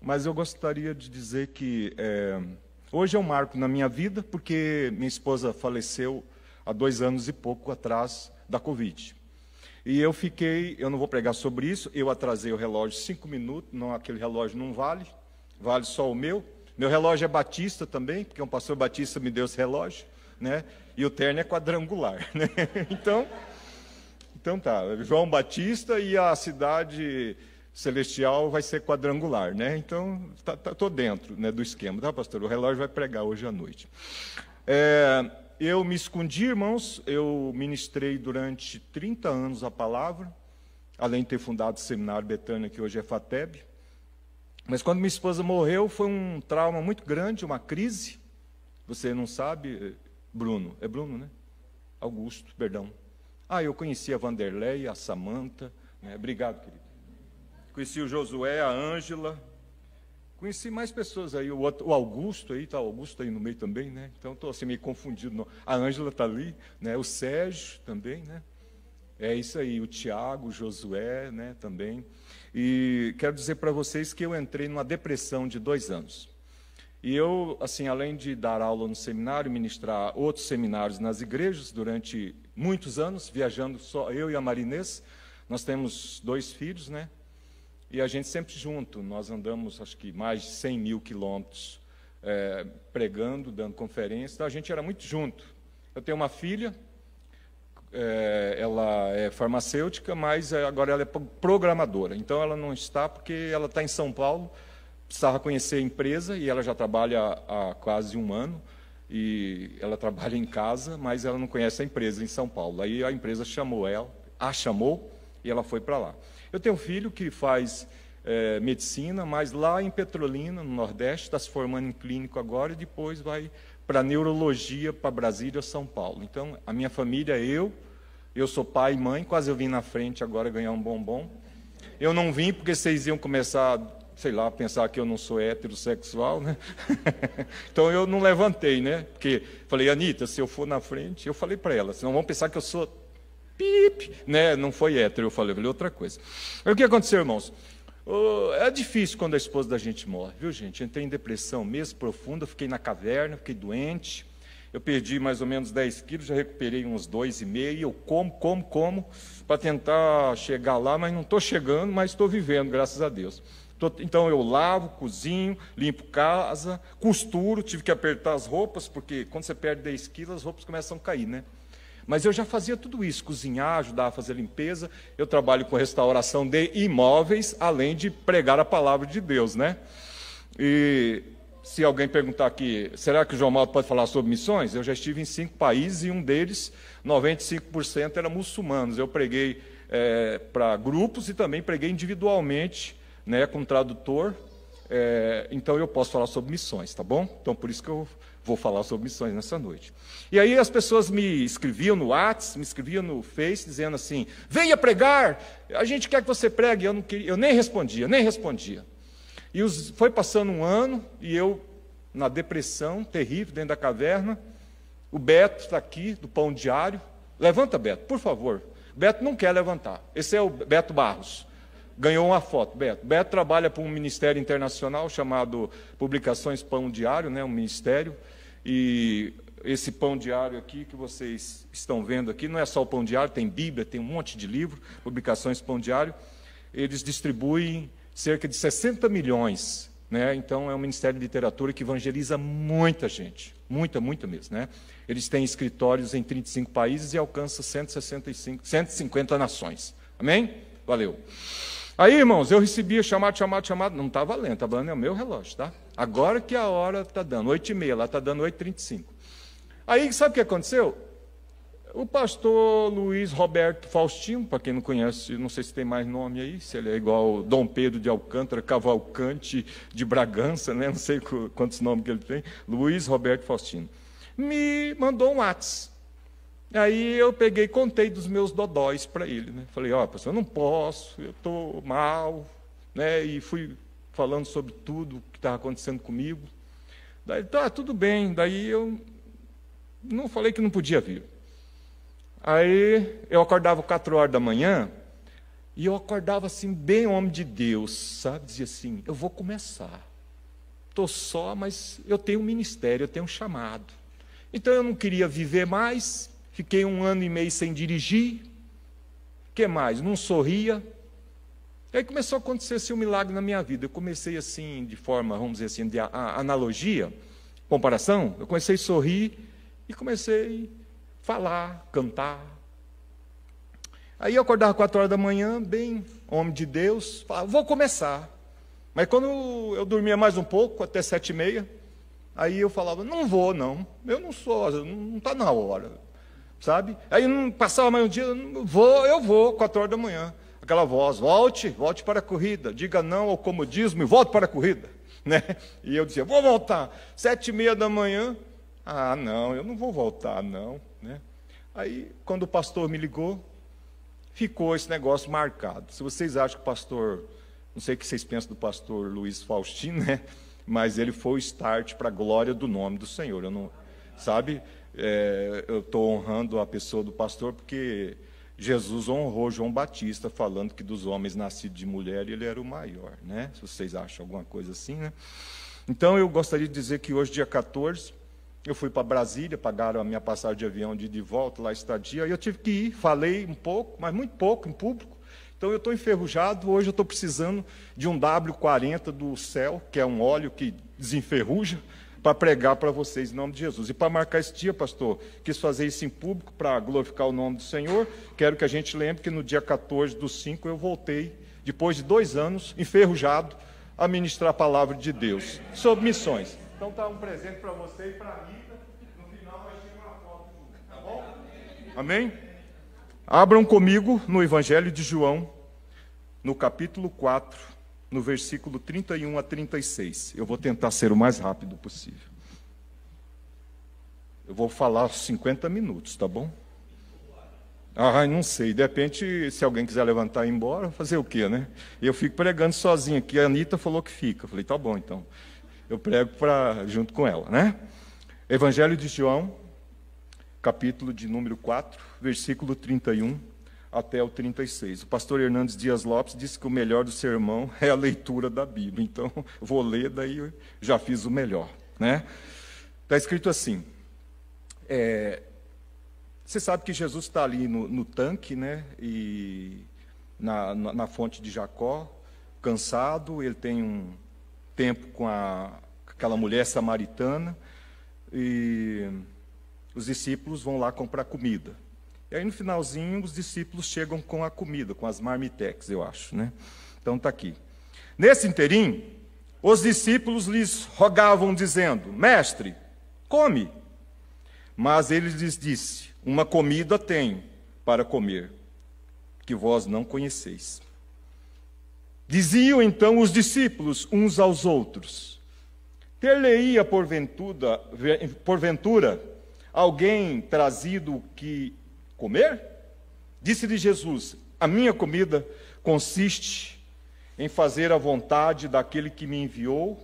mas eu gostaria de dizer que hoje é um marco na minha vida, porque minha esposa faleceu há 2 anos e pouco atrás da Covid. E eu não vou pregar sobre isso, eu atrasei o relógio 5 minutos, não, aquele relógio não vale só o meu. Meu relógio é batista também, porque um pastor batista me deu esse relógio, né? E o terno é quadrangular, né? Então tá, João Batista e a cidade celestial vai ser quadrangular, né? Então, tô dentro, né, do esquema, tá, pastor? O relógio vai pregar hoje à noite. Eu me escondi, irmãos, eu ministrei durante 30 anos a palavra, além de ter fundado o Seminário Betânia, que hoje é FATEB. Mas quando minha esposa morreu, foi um trauma muito grande, uma crise. Você não sabe, Bruno, é Bruno, né? Augusto, perdão. Eu conheci a Vanderlei, a Samanta, né? Obrigado, querido. Conheci o Josué, a Ângela, conheci mais pessoas aí, o Augusto aí, está o Augusto aí no meio também, né? Então estou assim meio confundido. Não. A Ângela está ali, né? O Sérgio também, né? É isso aí, o Tiago, o Josué, né? Também. E quero dizer para vocês que eu entrei numa depressão de 2 anos. E eu, assim, além de dar aula no seminário, ministrar outros seminários nas igrejas durante muitos anos, viajando só eu e a Marinês, nós temos 2 filhos, né? E a gente sempre junto, nós andamos, acho que mais de 100 mil quilômetros pregando, dando conferências, então a gente era muito junto. Eu tenho uma filha, ela é farmacêutica, mas agora ela é programadora, então ela não está porque ela está em São Paulo, precisava conhecer a empresa, e ela já trabalha há quase 1 ano, e ela trabalha em casa, mas ela não conhece a empresa em São Paulo. Aí a empresa chamou ela, e ela foi para lá. Eu tenho um filho que faz medicina, mas lá em Petrolina, no Nordeste, está se formando em clínico agora, e depois vai para neurologia, para Brasília, São Paulo. Então, a minha família, eu sou pai e mãe, quase eu vim na frente agora ganhar um bombom. Eu não vim porque vocês iam começar, sei lá, pensar que eu não sou heterossexual, né? Então eu não levantei, né? Porque falei, Anitta, se eu for na frente, eu falei para ela, senão vão pensar que eu sou né? Não foi hétero, eu falei outra coisa. Aí, o que aconteceu, irmãos? É difícil quando a esposa da gente morre, viu, gente? Entrei em depressão mesmo, profunda, fiquei na caverna, fiquei doente, eu perdi mais ou menos 10 quilos, já recuperei uns 2,5, eu como, para tentar chegar lá, mas não estou chegando, mas estou vivendo, graças a Deus. Então eu lavo, cozinho, limpo casa, costuro, tive que apertar as roupas, porque quando você perde 10 quilos, as roupas começam a cair, né? Mas eu já fazia tudo isso, cozinhar, ajudar a fazer limpeza, eu trabalho com restauração de imóveis, além de pregar a palavra de Deus, né? E se alguém perguntar aqui, será que o João Malto pode falar sobre missões? Eu já estive em 5 países e um deles, 95% era muçulmanos. Eu preguei para grupos e também preguei individualmente, né, com tradutor, então eu posso falar sobre missões, tá bom? Então por isso que eu vou falar sobre missões nessa noite. E aí as pessoas me escreviam no WhatsApp, me escreviam no Face, dizendo assim, venha pregar, a gente quer que você pregue. Eu nem respondia. E foi passando 1 ano, e eu, na depressão terrível, dentro da caverna, o Beto está aqui, do Pão Diário. Levanta, Beto, por favor. Beto não quer levantar. Esse é o Beto Barros. Ganhou uma foto, Beto. Beto trabalha para um ministério internacional chamado Publicações Pão Diário, né, um ministério, e esse Pão Diário aqui que vocês estão vendo aqui, não é só o Pão Diário, tem Bíblia, tem um monte de livro, Publicações Pão Diário, eles distribuem cerca de 60 milhões, né? Então é um ministério de literatura que evangeliza muita gente, muita mesmo, né? Eles têm escritórios em 35 países e alcançam 150 nações, amém? Valeu. Aí, irmãos, eu recebia chamado, não está valendo, está valendo é o meu relógio, tá? Agora que a hora está dando, 8h30, lá está dando 8h35. Aí, sabe o que aconteceu? O pastor Luiz Roberto Faustino, para quem não conhece, não sei se tem mais nome aí, se ele é igual Dom Pedro de Alcântara, Cavalcante de Bragança, né? Não sei quantos nomes que ele tem, Luiz Roberto Faustino, me mandou um WhatsApp. Aí eu peguei e contei dos meus dodóis para ele, né? Falei, pastor, eu não posso, eu estou mal, né? E fui falando sobre tudo que estava acontecendo comigo. Daí, tá, tudo bem. Daí eu não falei que não podia vir. Aí eu acordava 4 horas da manhã E eu acordava assim, bem homem de Deus, sabe? Dizia assim, eu vou começar. Estou só, mas eu tenho um ministério, eu tenho um chamado. Então eu não queria viver mais, fiquei 1 ano e meio sem dirigir. O que mais? Não sorria. E aí começou a acontecer assim, um milagre na minha vida. Eu comecei assim, de forma, vamos dizer assim, de analogia, comparação. Eu comecei a sorrir e comecei a falar, cantar. Aí eu acordava 4 horas da manhã, bem homem de Deus, falava, vou começar. Mas quando eu dormia mais um pouco, até 7h30, aí eu falava, não vou não, eu não sou, não está na hora, sabe? Aí não passava mais um dia, eu vou, 4 horas da manhã. Aquela voz, volte para a corrida, diga não ao comodismo e volte para a corrida. Né? E eu dizia, vou voltar, 7h30 da manhã, não, eu não vou voltar não. Né? Aí, quando o pastor me ligou, ficou esse negócio marcado. Se vocês acham que o pastor, não sei o que vocês pensam do pastor Luiz Faustino, né? Mas ele foi o start para a glória do nome do Senhor. Eu não, sabe? Eu estou honrando a pessoa do pastor porque Jesus honrou João Batista, falando que dos homens nascidos de mulher ele era o maior, né? Se vocês acham alguma coisa assim, né? Então eu gostaria de dizer que hoje, dia 14, eu fui para Brasília, pagaram a minha passagem de avião de volta, lá estadia, e eu tive que ir, falei um pouco, mas muito pouco, em público. Então eu estou enferrujado, hoje eu estou precisando de um W40 do céu, que é um óleo que desenferruja, para pregar para vocês em nome de Jesus. E para marcar esse dia, pastor, quis fazer isso em público para glorificar o nome do Senhor. Quero que a gente lembre que no dia 14/5 eu voltei, depois de 2 anos, enferrujado, a ministrar a palavra de Deus, sobre missões. Então está um presente para você e para a Rita. No final vai ter uma foto, tá bom? Amém? Abram comigo no Evangelho de João, no capítulo 4, no versículo 31 a 36. Eu vou tentar ser o mais rápido possível. Eu vou falar 50 minutos, tá bom? Não sei, de repente, se alguém quiser levantar e ir embora, fazer o quê, né? Eu fico pregando sozinho aqui, a Anitta falou que fica. Eu falei, tá bom, então. Eu prego junto com ela, né? Evangelho de João, capítulo de número 4, versículo 31 até o 36. O pastor Hernandes Dias Lopes disse que o melhor do sermão é a leitura da Bíblia. Então, vou ler, daí eu já fiz o melhor, né? Está escrito assim, você sabe que Jesus está ali no tanque, né? E na fonte de Jacó, cansado, ele tem um tempo com aquela mulher samaritana, e os discípulos vão lá comprar comida. E aí, no finalzinho, os discípulos chegam com a comida, com as marmitex, eu acho, né? Então, está aqui. Nesse interim, os discípulos lhes rogavam, dizendo, mestre, come. Mas ele lhes disse, uma comida tenho para comer, que vós não conheceis. Diziam, então, os discípulos uns aos outros, ter-lhe-ia, porventura, alguém trazido o que comer? Disse-lhe Jesus, a minha comida consiste em fazer a vontade daquele que me enviou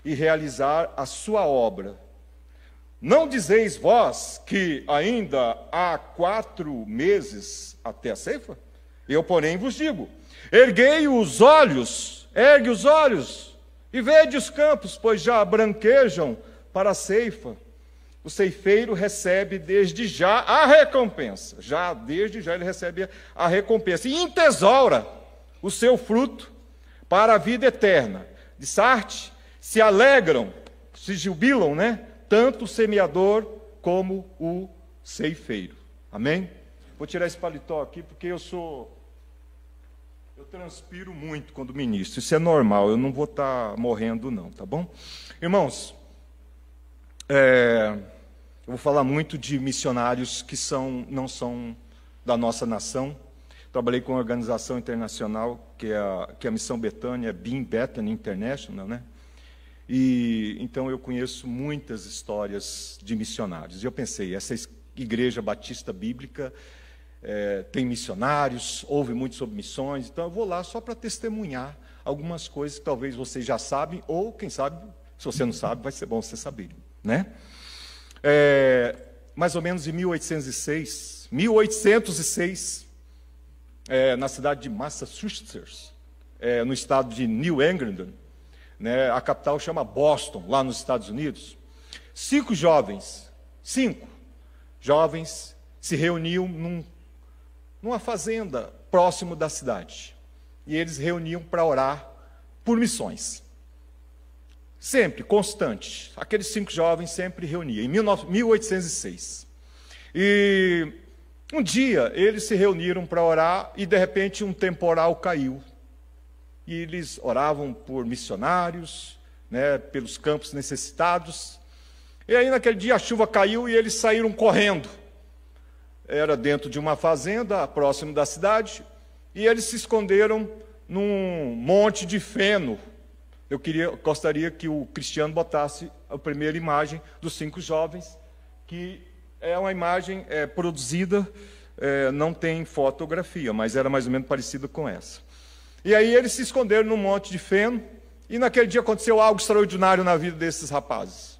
e realizar a sua obra. Não dizeis vós que ainda há 4 meses até a ceifa? Eu, porém, vos digo, ergue os olhos e vede os campos, pois já branquejam para a ceifa. O ceifeiro recebe desde já a recompensa. Desde já ele recebe a recompensa. E entesoura o seu fruto para a vida eterna. De Sarte se alegram, se jubilam, né? Tanto o semeador como o ceifeiro. Amém? Vou tirar esse paletó aqui porque eu transpiro muito quando ministro. Isso é normal, eu não vou estar morrendo não, tá bom? Irmãos, eu vou falar muito de missionários que não são da nossa nação. Trabalhei com uma organização internacional, que é a Missão Betânia, Beam Bethany International, né? E então eu conheço muitas histórias de missionários. E eu pensei, essa igreja batista bíblica tem missionários, ouve muito sobre missões, então eu vou lá só para testemunhar algumas coisas que talvez vocês já sabem, ou quem sabe, se você não sabe, vai ser bom você saber, né? Mais ou menos em 1806, na cidade de Massachusetts, no estado de New England, né? A capital chama Boston, lá nos Estados Unidos. 5 jovens se reuniam numa fazenda próximo da cidade. E eles reuniam para orar por missões. Sempre, constante. Aqueles 5 jovens sempre reuniam, em 1806. E um dia eles se reuniram para orar e de repente um temporal caiu. E eles oravam por missionários, né, pelos campos necessitados. E aí naquele dia a chuva caiu e eles saíram correndo. Era dentro de uma fazenda, próximo da cidade, e eles se esconderam num monte de feno. Eu gostaria que o Cristiano botasse a primeira imagem dos 5 jovens, que é uma imagem produzida, não tem fotografia, mas era mais ou menos parecida com essa. E aí eles se esconderam num monte de feno, e naquele dia aconteceu algo extraordinário na vida desses rapazes.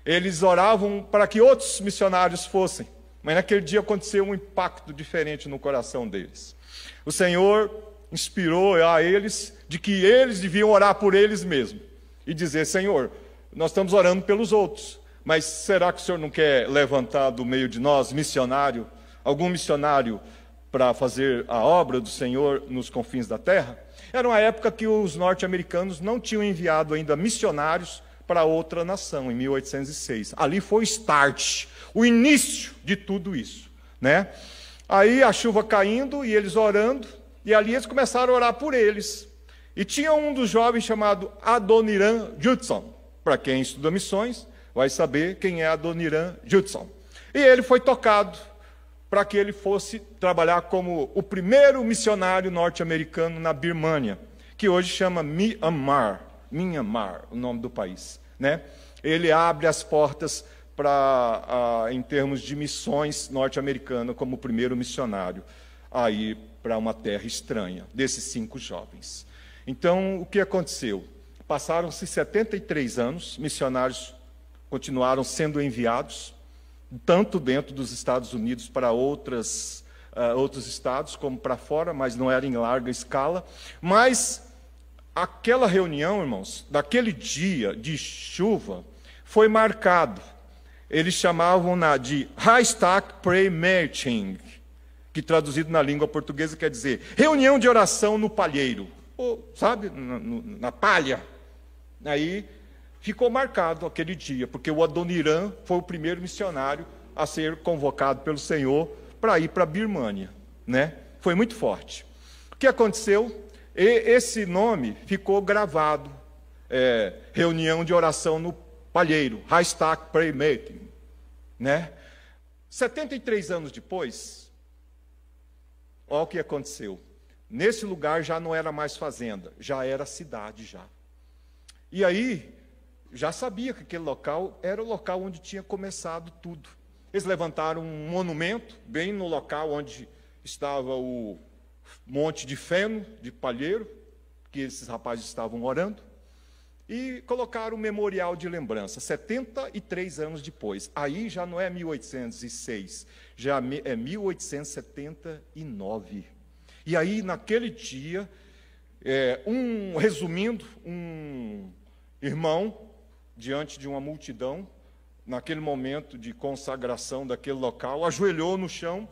Eles oravam para que outros missionários fossem, mas naquele dia aconteceu um impacto diferente no coração deles. O Senhor inspirou a eles de que eles deviam orar por eles mesmos e dizer: Senhor, nós estamos orando pelos outros, mas será que o Senhor não quer levantar do meio de nós algum missionário para fazer a obra do Senhor nos confins da terra? Era uma época que os norte-americanos não tinham enviado ainda missionários para outra nação, em 1806. Ali foi o start, o início de tudo isso, né? Aí a chuva caindo e eles orando, e ali eles começaram a orar por eles. E tinha um dos jovens chamado Adoniram Judson. Para quem estuda missões, vai saber quem é Adoniram Judson. E ele foi tocado para que ele fosse trabalhar como o primeiro missionário norte-americano na Birmânia, que hoje chama Myanmar, o nome do país, né? Ele abre as portas em termos de missões norte-americanas, como o primeiro missionário a ir para uma terra estranha, desses 5 jovens. Então, o que aconteceu? Passaram-se 73 anos, missionários continuaram sendo enviados, tanto dentro dos Estados Unidos para outros estados, como para fora, mas não era em larga escala. Mas aquela reunião, irmãos, daquele dia de chuva, foi marcado. Eles chamavam-na de Haystack Prayer Meeting, que traduzido na língua portuguesa quer dizer reunião de oração no palheiro, sabe, na palha. Aí ficou marcado aquele dia, porque o Adoniram foi o primeiro missionário a ser convocado pelo Senhor para ir para a Birmânia, né? Foi muito forte. O que aconteceu? Esse nome ficou gravado, reunião de oração no palheiro, Haystack Prayer Meeting, né? 73 anos depois, olha o que aconteceu. Nesse lugar já não era mais fazenda, já era cidade já. E aí, já sabia que aquele local era o local onde tinha começado tudo. Eles levantaram um monumento bem no local onde estava o monte de feno, de palheiro, que esses rapazes estavam orando, e colocaram um memorial de lembrança, 73 anos depois. Aí já não é 1806, já é 1879. E aí, naquele dia, resumindo, um irmão, diante de uma multidão, naquele momento de consagração daquele local, ajoelhou no chão,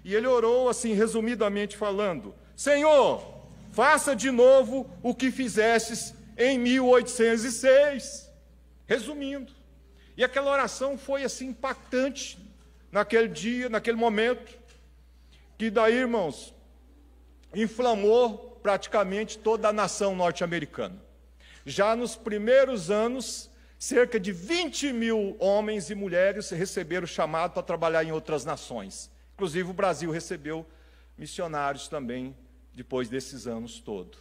e ele orou assim, resumidamente falando: Senhor, faça de novo o que fizestes em 1806. Resumindo. E aquela oração foi assim impactante naquele dia, naquele momento, que daí, irmãos, inflamou praticamente toda a nação norte-americana. Já nos primeiros anos, cerca de 20 mil homens e mulheres receberam o chamado para trabalhar em outras nações. Inclusive o Brasil recebeu missionários também, depois desses anos todos.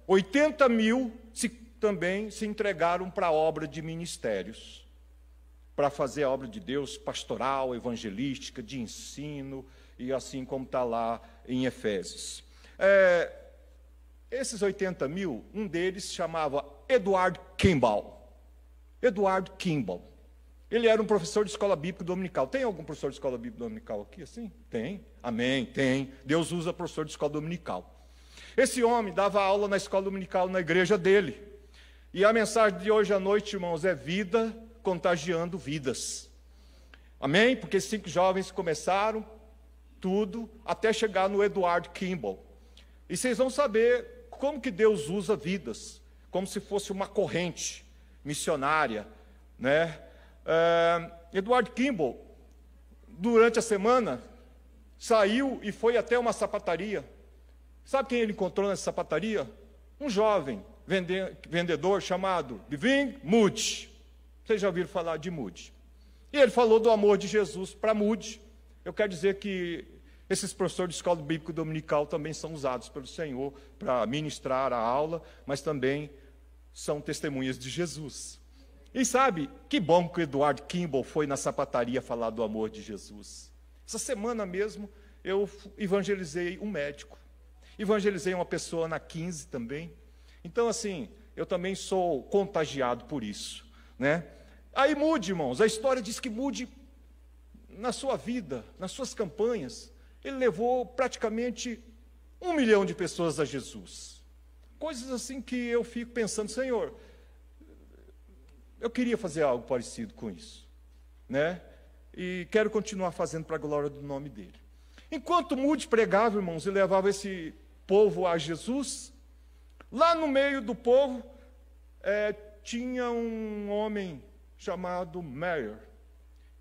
80 mil também se entregaram para a obra de ministérios, para fazer a obra de Deus, pastoral, evangelística, de ensino, e assim como está lá em Efésios. Esses 80 mil, um deles chamava Edward Kimball. Edward Kimball. Ele era um professor de escola bíblica dominical. Tem algum professor de escola bíblica dominical aqui assim? Tem. Amém, tem. Deus usa professor de escola dominical. Esse homem dava aula na escola dominical na igreja dele. E a mensagem de hoje à noite, irmãos, é vida contagiando vidas. Amém? Porque 5 jovens começaram tudo até chegar no Edward Kimball. E vocês vão saber como que Deus usa vidas, como se fosse uma corrente missionária, né? Edward Kimball, durante a semana, saiu e foi até uma sapataria. Sabe quem ele encontrou nessa sapataria? Um jovem vendedor chamado Divine Moody. Vocês já ouviram falar de Moody? E ele falou do amor de Jesus para Moody. Eu quero dizer que esses professores de escola bíblica dominical também são usados pelo Senhor para ministrar a aula, mas também são testemunhas de Jesus. E sabe, que bom que o Edward Kimball foi na sapataria falar do amor de Jesus. Essa semana mesmo eu evangelizei um médico, evangelizei uma pessoa na 15 também. Então assim, eu também sou contagiado por isso, né? Aí Moody, irmãos, a história diz que Moody, na sua vida, nas suas campanhas, ele levou praticamente 1 milhão de pessoas a Jesus. Coisas assim que eu fico pensando, Senhor, eu queria fazer algo parecido com isso, né? E quero continuar fazendo para a glória do nome dele. Enquanto Moody pregava, irmãos, e levava esse povo a Jesus, lá no meio do povo tinha um homem chamado Meyer.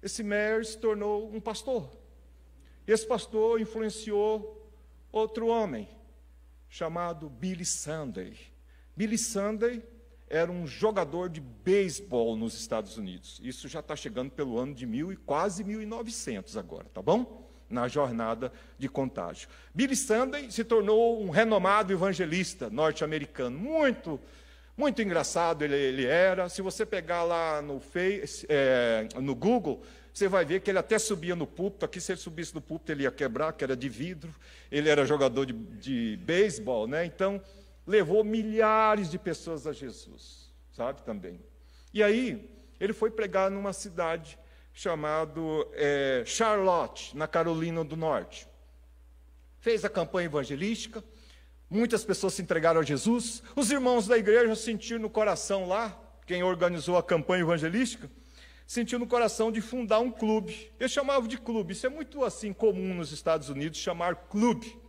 Esse Meyer se tornou um pastor. Esse pastor influenciou outro homem chamado Billy Sunday. Billy Sunday era um jogador de beisebol nos Estados Unidos. Isso já está chegando pelo ano de quase 1900 agora, tá bom? Na jornada de contágio. Billy Sunday se tornou um renomado evangelista norte-americano. Muito engraçado ele era. Se você pegar lá no Google, você vai ver que ele até subia no púlpito. Aqui, se ele subisse no púlpito, ele ia quebrar, que era de vidro. Ele era jogador de beisebol, né? Então, levou milhares de pessoas a Jesus, sabe, também. E aí, ele foi pregar numa cidade chamada Charlotte, na Carolina do Norte. Fez a campanha evangelística, muitas pessoas se entregaram a Jesus. Os irmãos da igreja sentiram no coração lá, quem organizou a campanha evangelística, sentiu no coração de fundar um clube. Eles chamavam de clube. Isso é muito assim comum nos Estados Unidos, chamar clube,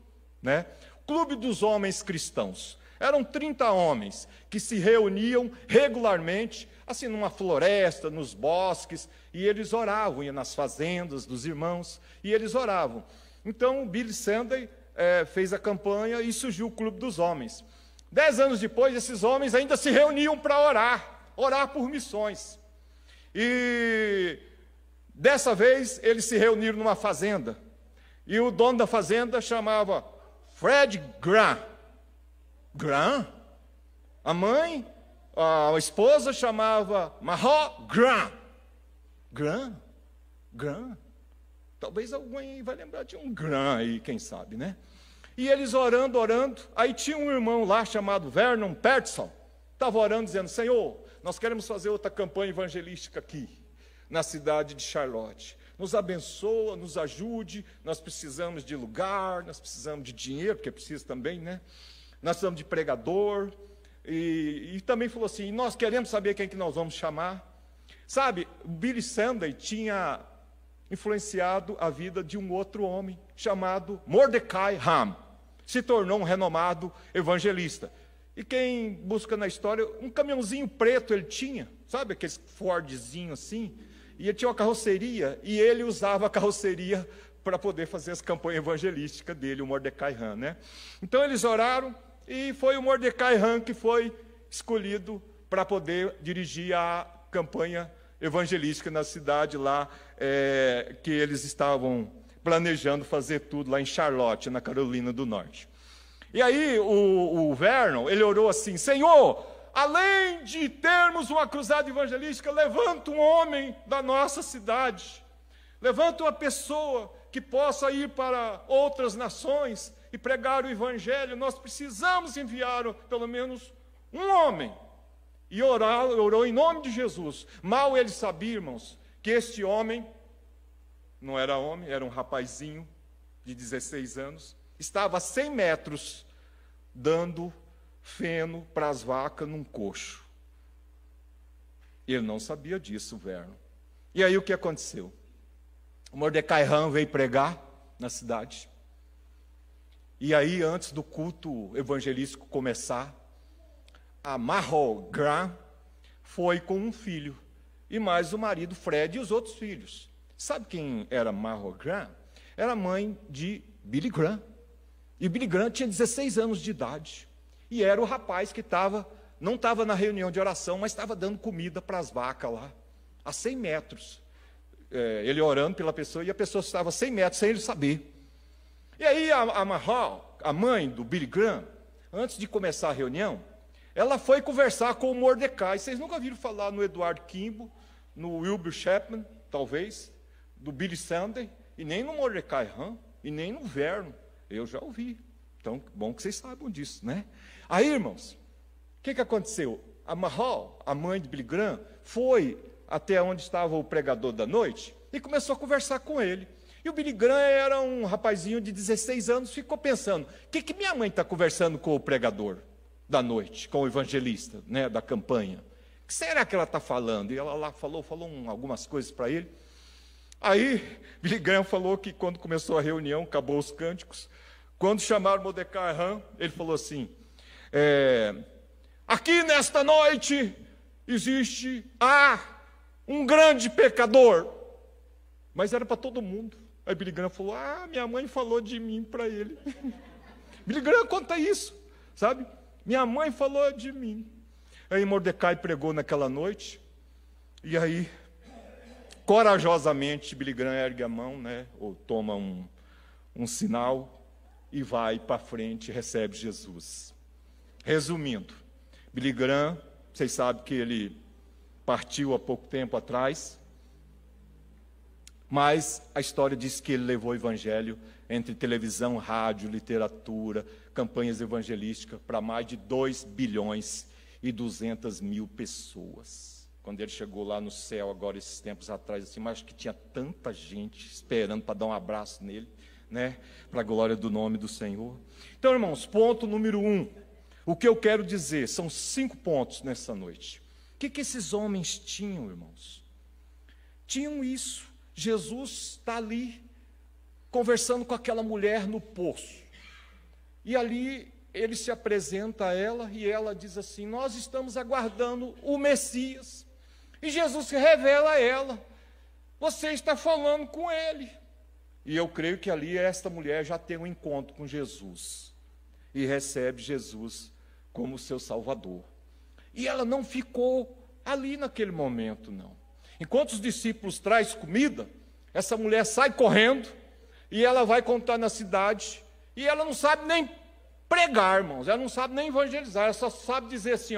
né? Clube dos homens cristãos. Eram 30 homens que se reuniam regularmente, assim, numa floresta, nos bosques, e eles oravam, iam nas fazendas dos irmãos, e eles oravam. Então, o Billy Sunday fez a campanha e surgiu o Clube dos Homens. 10 anos depois, esses homens ainda se reuniam para orar por missões. E dessa vez, eles se reuniram numa fazenda, e o dono da fazenda chamava Fred Graham. Graham? A mãe, a esposa chamava Mahó Graham. Graham? Talvez alguém vai lembrar de um Graham aí, quem sabe, né? E eles orando, aí tinha um irmão lá chamado Vernon Peterson, estava orando dizendo, Senhor, nós queremos fazer outra campanha evangelística aqui, na cidade de Charlotte. Nos abençoa, nos ajude, nós precisamos de lugar, nós precisamos de dinheiro, porque precisa também, né? Nós precisamos de pregador, e também falou assim, nós queremos saber quem que nós vamos chamar. Sabe, o Billy Sunday tinha influenciado a vida de um outro homem, chamado Mordecai Ham. Se tornou um renomado evangelista. E quem busca na história, um caminhãozinho preto ele tinha, sabe, aquele Fordzinho assim, e ele tinha uma carroceria, e ele usava a carroceria para poder fazer as campanhas evangelísticas dele, o Mordecai Ham, né? Então eles oraram, e foi o Mordecai Ham que foi escolhido para poder dirigir a campanha evangelística na cidade lá, que eles estavam planejando fazer tudo lá em Charlotte, na Carolina do Norte. E aí o Vernon, ele orou assim, Senhor, além de termos uma cruzada evangelística, levanta um homem da nossa cidade, levanta uma pessoa que possa ir para outras nações e pregar o evangelho. Nós precisamos enviar pelo menos um homem. E orou em nome de Jesus. Mal ele sabia, irmãos, que este homem, não era homem, era um rapazinho de 16 anos, estava a 100 metros dando feno para as vacas num coxo. Ele não sabia disso, Verno. E aí o que aconteceu? O Mordecai Ham veio pregar na cidade. E aí, antes do culto evangelístico começar, a Mahol Graham foi com um filho, e mais o marido Fred e os outros filhos. Sabe quem era Mahol Graham? Era mãe de Billy Graham. E Billy Graham tinha 16 anos de idade. E era o rapaz que não estava na reunião de oração, mas estava dando comida para as vacas lá, a 100 metros. Ele orando pela pessoa, e a pessoa estava a 100 metros, sem ele saber. E aí a Mahal, a mãe do Billy Graham, antes de começar a reunião, ela foi conversar com o Mordecai. Vocês nunca viram falar no Edward Kimball, no Wilbur Chapman, talvez, do Billy Sunday, e nem no Mordecai Ham, e nem no Verno. Eu já ouvi. Então, bom que vocês saibam disso, né? Aí, irmãos, o que aconteceu? A Mahal, a mãe de Billy Graham, foi até onde estava o pregador da noite e começou a conversar com ele. E o Billy Graham era um rapazinho de 16 anos, ficou pensando, o que minha mãe está conversando com o pregador da noite, com o evangelista, né, da campanha? O que será que ela está falando? E ela lá falou algumas coisas para ele. Aí, Billy Graham falou que quando começou a reunião, acabou os cânticos, quando chamaram Mordecai Ham, ele falou assim, aqui nesta noite existe um grande pecador. Mas era para todo mundo. Aí Billy Graham falou, minha mãe falou de mim para ele. Billy Graham conta isso, sabe? Minha mãe falou de mim. Aí Mordecai pregou naquela noite, e aí, corajosamente, Billy Graham ergue a mão, né, ou toma um sinal, e vai para frente e recebe Jesus. Resumindo, Billy Graham, vocês sabem que ele partiu há pouco tempo atrás, mas a história diz que ele levou o evangelho entre televisão, rádio, literatura, campanhas evangelísticas para mais de 2 bilhões e 200 mil pessoas. Quando ele chegou lá no céu, agora esses tempos atrás, assim, mas acho que tinha tanta gente esperando para dar um abraço nele, né, para a glória do nome do Senhor. Então, irmãos, ponto número 1. O que eu quero dizer, são 5 pontos nessa noite. O que esses homens tinham, irmãos? Tinham isso. Jesus está ali, conversando com aquela mulher no poço. E ali ele se apresenta a ela, e ela diz assim, nós estamos aguardando o Messias. E Jesus se revela a ela, você está falando com ele. E eu creio que ali esta mulher já tem um encontro com Jesus, e recebe Jesus como seu Salvador. E ela não ficou ali naquele momento, não. Enquanto os discípulos trazem comida, essa mulher sai correndo, e ela vai contar na cidade, e ela não sabe nem pregar, irmãos, ela não sabe nem evangelizar, ela só sabe dizer assim,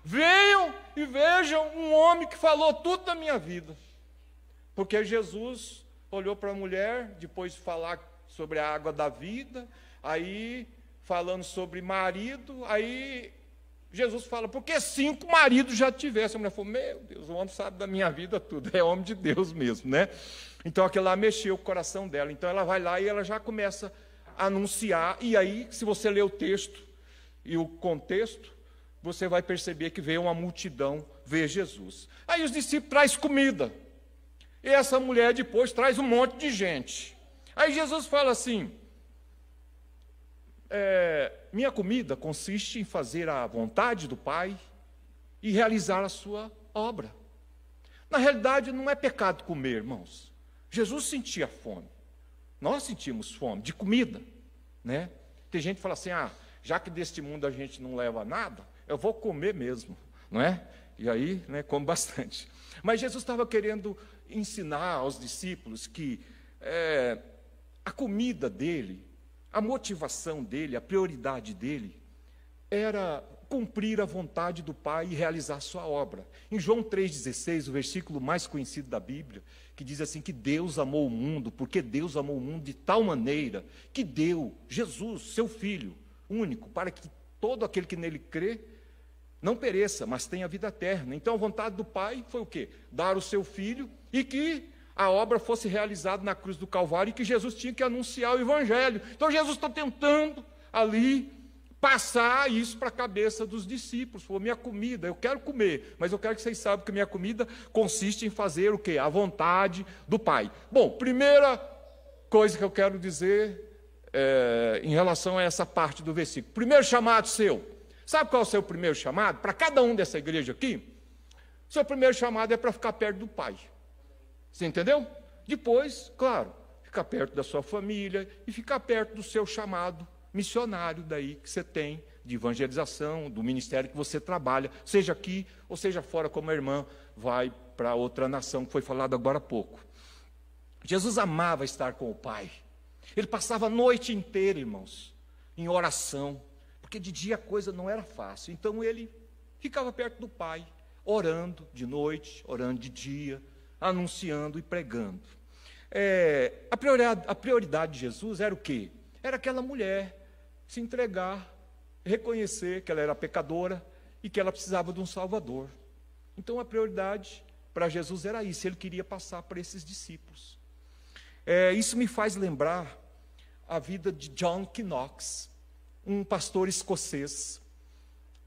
venham e vejam um homem que falou tudo da minha vida. Porque Jesus olhou para a mulher, depois de falar sobre a água da vida, aí falando sobre marido, aí Jesus fala, porque 5 maridos já tivesse. A mulher falou, meu Deus, o homem sabe da minha vida tudo, é homem de Deus mesmo, né? Então aquilo lá mexeu com o coração dela. Então ela vai lá e ela já começa a anunciar, e aí, se você ler o texto e o contexto, você vai perceber que veio uma multidão ver Jesus. Aí os discípulos trazem comida, e essa mulher depois traz um monte de gente. Aí Jesus fala assim, minha comida consiste em fazer a vontade do Pai e realizar a sua obra. Na realidade, não é pecado comer, irmãos. Jesus sentia fome. Nós sentimos fome de comida, né? Tem gente que fala assim, já que deste mundo a gente não leva nada, eu vou comer mesmo, não é? E aí, né, come bastante. Mas Jesus estava querendo ensinar aos discípulos que a comida dele, a motivação dele, a prioridade dele, era cumprir a vontade do Pai e realizar a sua obra. Em João 3,16, o versículo mais conhecido da Bíblia, que diz assim, que Deus amou o mundo, porque Deus amou o mundo de tal maneira, que deu Jesus, seu Filho único, para que todo aquele que nele crê, não pereça, mas tenha vida eterna. Então a vontade do Pai foi o quê? Dar o seu Filho e que a obra fosse realizada na cruz do Calvário e que Jesus tinha que anunciar o Evangelho. Então Jesus está tentando ali passar isso para a cabeça dos discípulos. Falou, minha comida, eu quero comer, mas eu quero que vocês saibam que minha comida consiste em fazer o quê? A vontade do Pai. Bom, primeira coisa que eu quero dizer em relação a essa parte do versículo. Primeiro chamado seu. Sabe qual é o seu primeiro chamado? Para cada um dessa igreja aqui, o seu primeiro chamado é para ficar perto do Pai. Você entendeu? Depois, claro, ficar perto da sua família e ficar perto do seu chamado missionário daí que você tem, de evangelização, do ministério que você trabalha, seja aqui ou seja fora, como a irmã vai para outra nação, que foi falado agora há pouco. Jesus amava estar com o Pai. Ele passava a noite inteira, irmãos, em oração, porque de dia a coisa não era fácil. Então ele ficava perto do Pai, orando de noite, orando de dia, anunciando e pregando. A prioridade de Jesus era o quê? Era aquela mulher se entregar, reconhecer que ela era pecadora e que ela precisava de um Salvador. Então a prioridade para Jesus era isso, ele queria passar para esses discípulos. Isso me faz lembrar a vida de John Knox, um pastor escocês.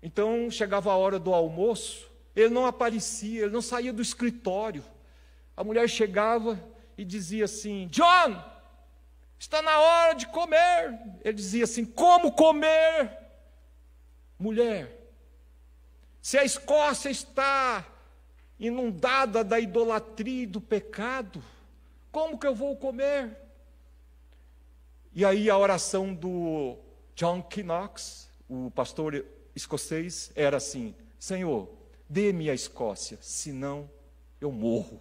Então chegava a hora do almoço, ele não aparecia, ele não saía do escritório. A mulher chegava e dizia assim, John, está na hora de comer. Ele dizia assim, como comer? Mulher, se a Escócia está inundada da idolatria e do pecado, como que eu vou comer? E aí a oração do John Knox, o pastor escocês, era assim, Senhor, dê-me a Escócia, senão eu morro.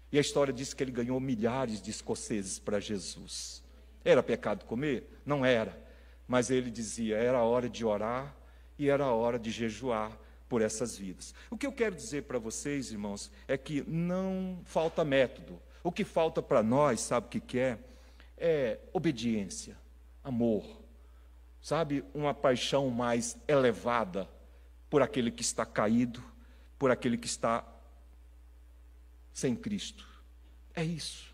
E a história diz que ele ganhou milhares de escoceses para Jesus. Era pecado comer? Não era. Mas ele dizia, era hora de orar e era hora de jejuar por essas vidas. O que eu quero dizer para vocês, irmãos, é que não falta método. O que falta para nós, sabe o que é? É obediência, amor. Sabe, uma paixão mais elevada por aquele que está caído, por aquele que está sem Cristo. É isso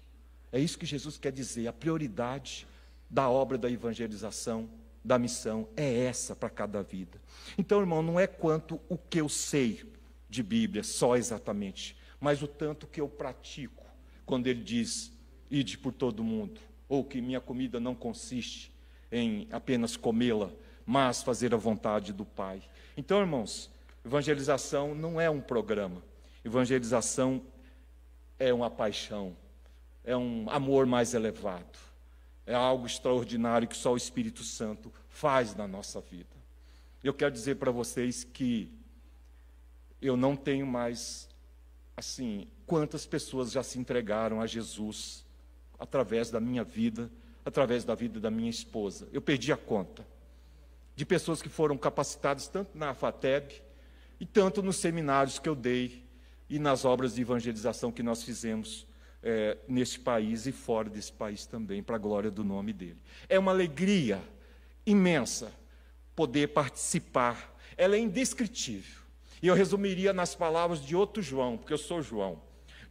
que Jesus quer dizer. A prioridade da obra da evangelização, da missão, é essa para cada vida. Então, irmão, não é quanto o que eu sei de Bíblia, só exatamente, mas o tanto que eu pratico, quando ele diz, ide por todo mundo, ou que minha comida não consiste em apenas comê-la, mas fazer a vontade do Pai. Então, irmãos, evangelização não é um programa, evangelização é uma paixão, é um amor mais elevado, é algo extraordinário que só o Espírito Santo faz na nossa vida. Eu quero dizer para vocês que eu não tenho mais, assim, quantas pessoas já se entregaram a Jesus através da minha vida, através da vida da minha esposa. Eu perdi a conta de pessoas que foram capacitadas tanto na FATEB e tanto nos seminários que eu dei e nas obras de evangelização que nós fizemos neste país e fora desse país também, para a glória do nome dele. É uma alegria imensa poder participar, ela é indescritível. E eu resumiria nas palavras de outro João, porque eu sou João,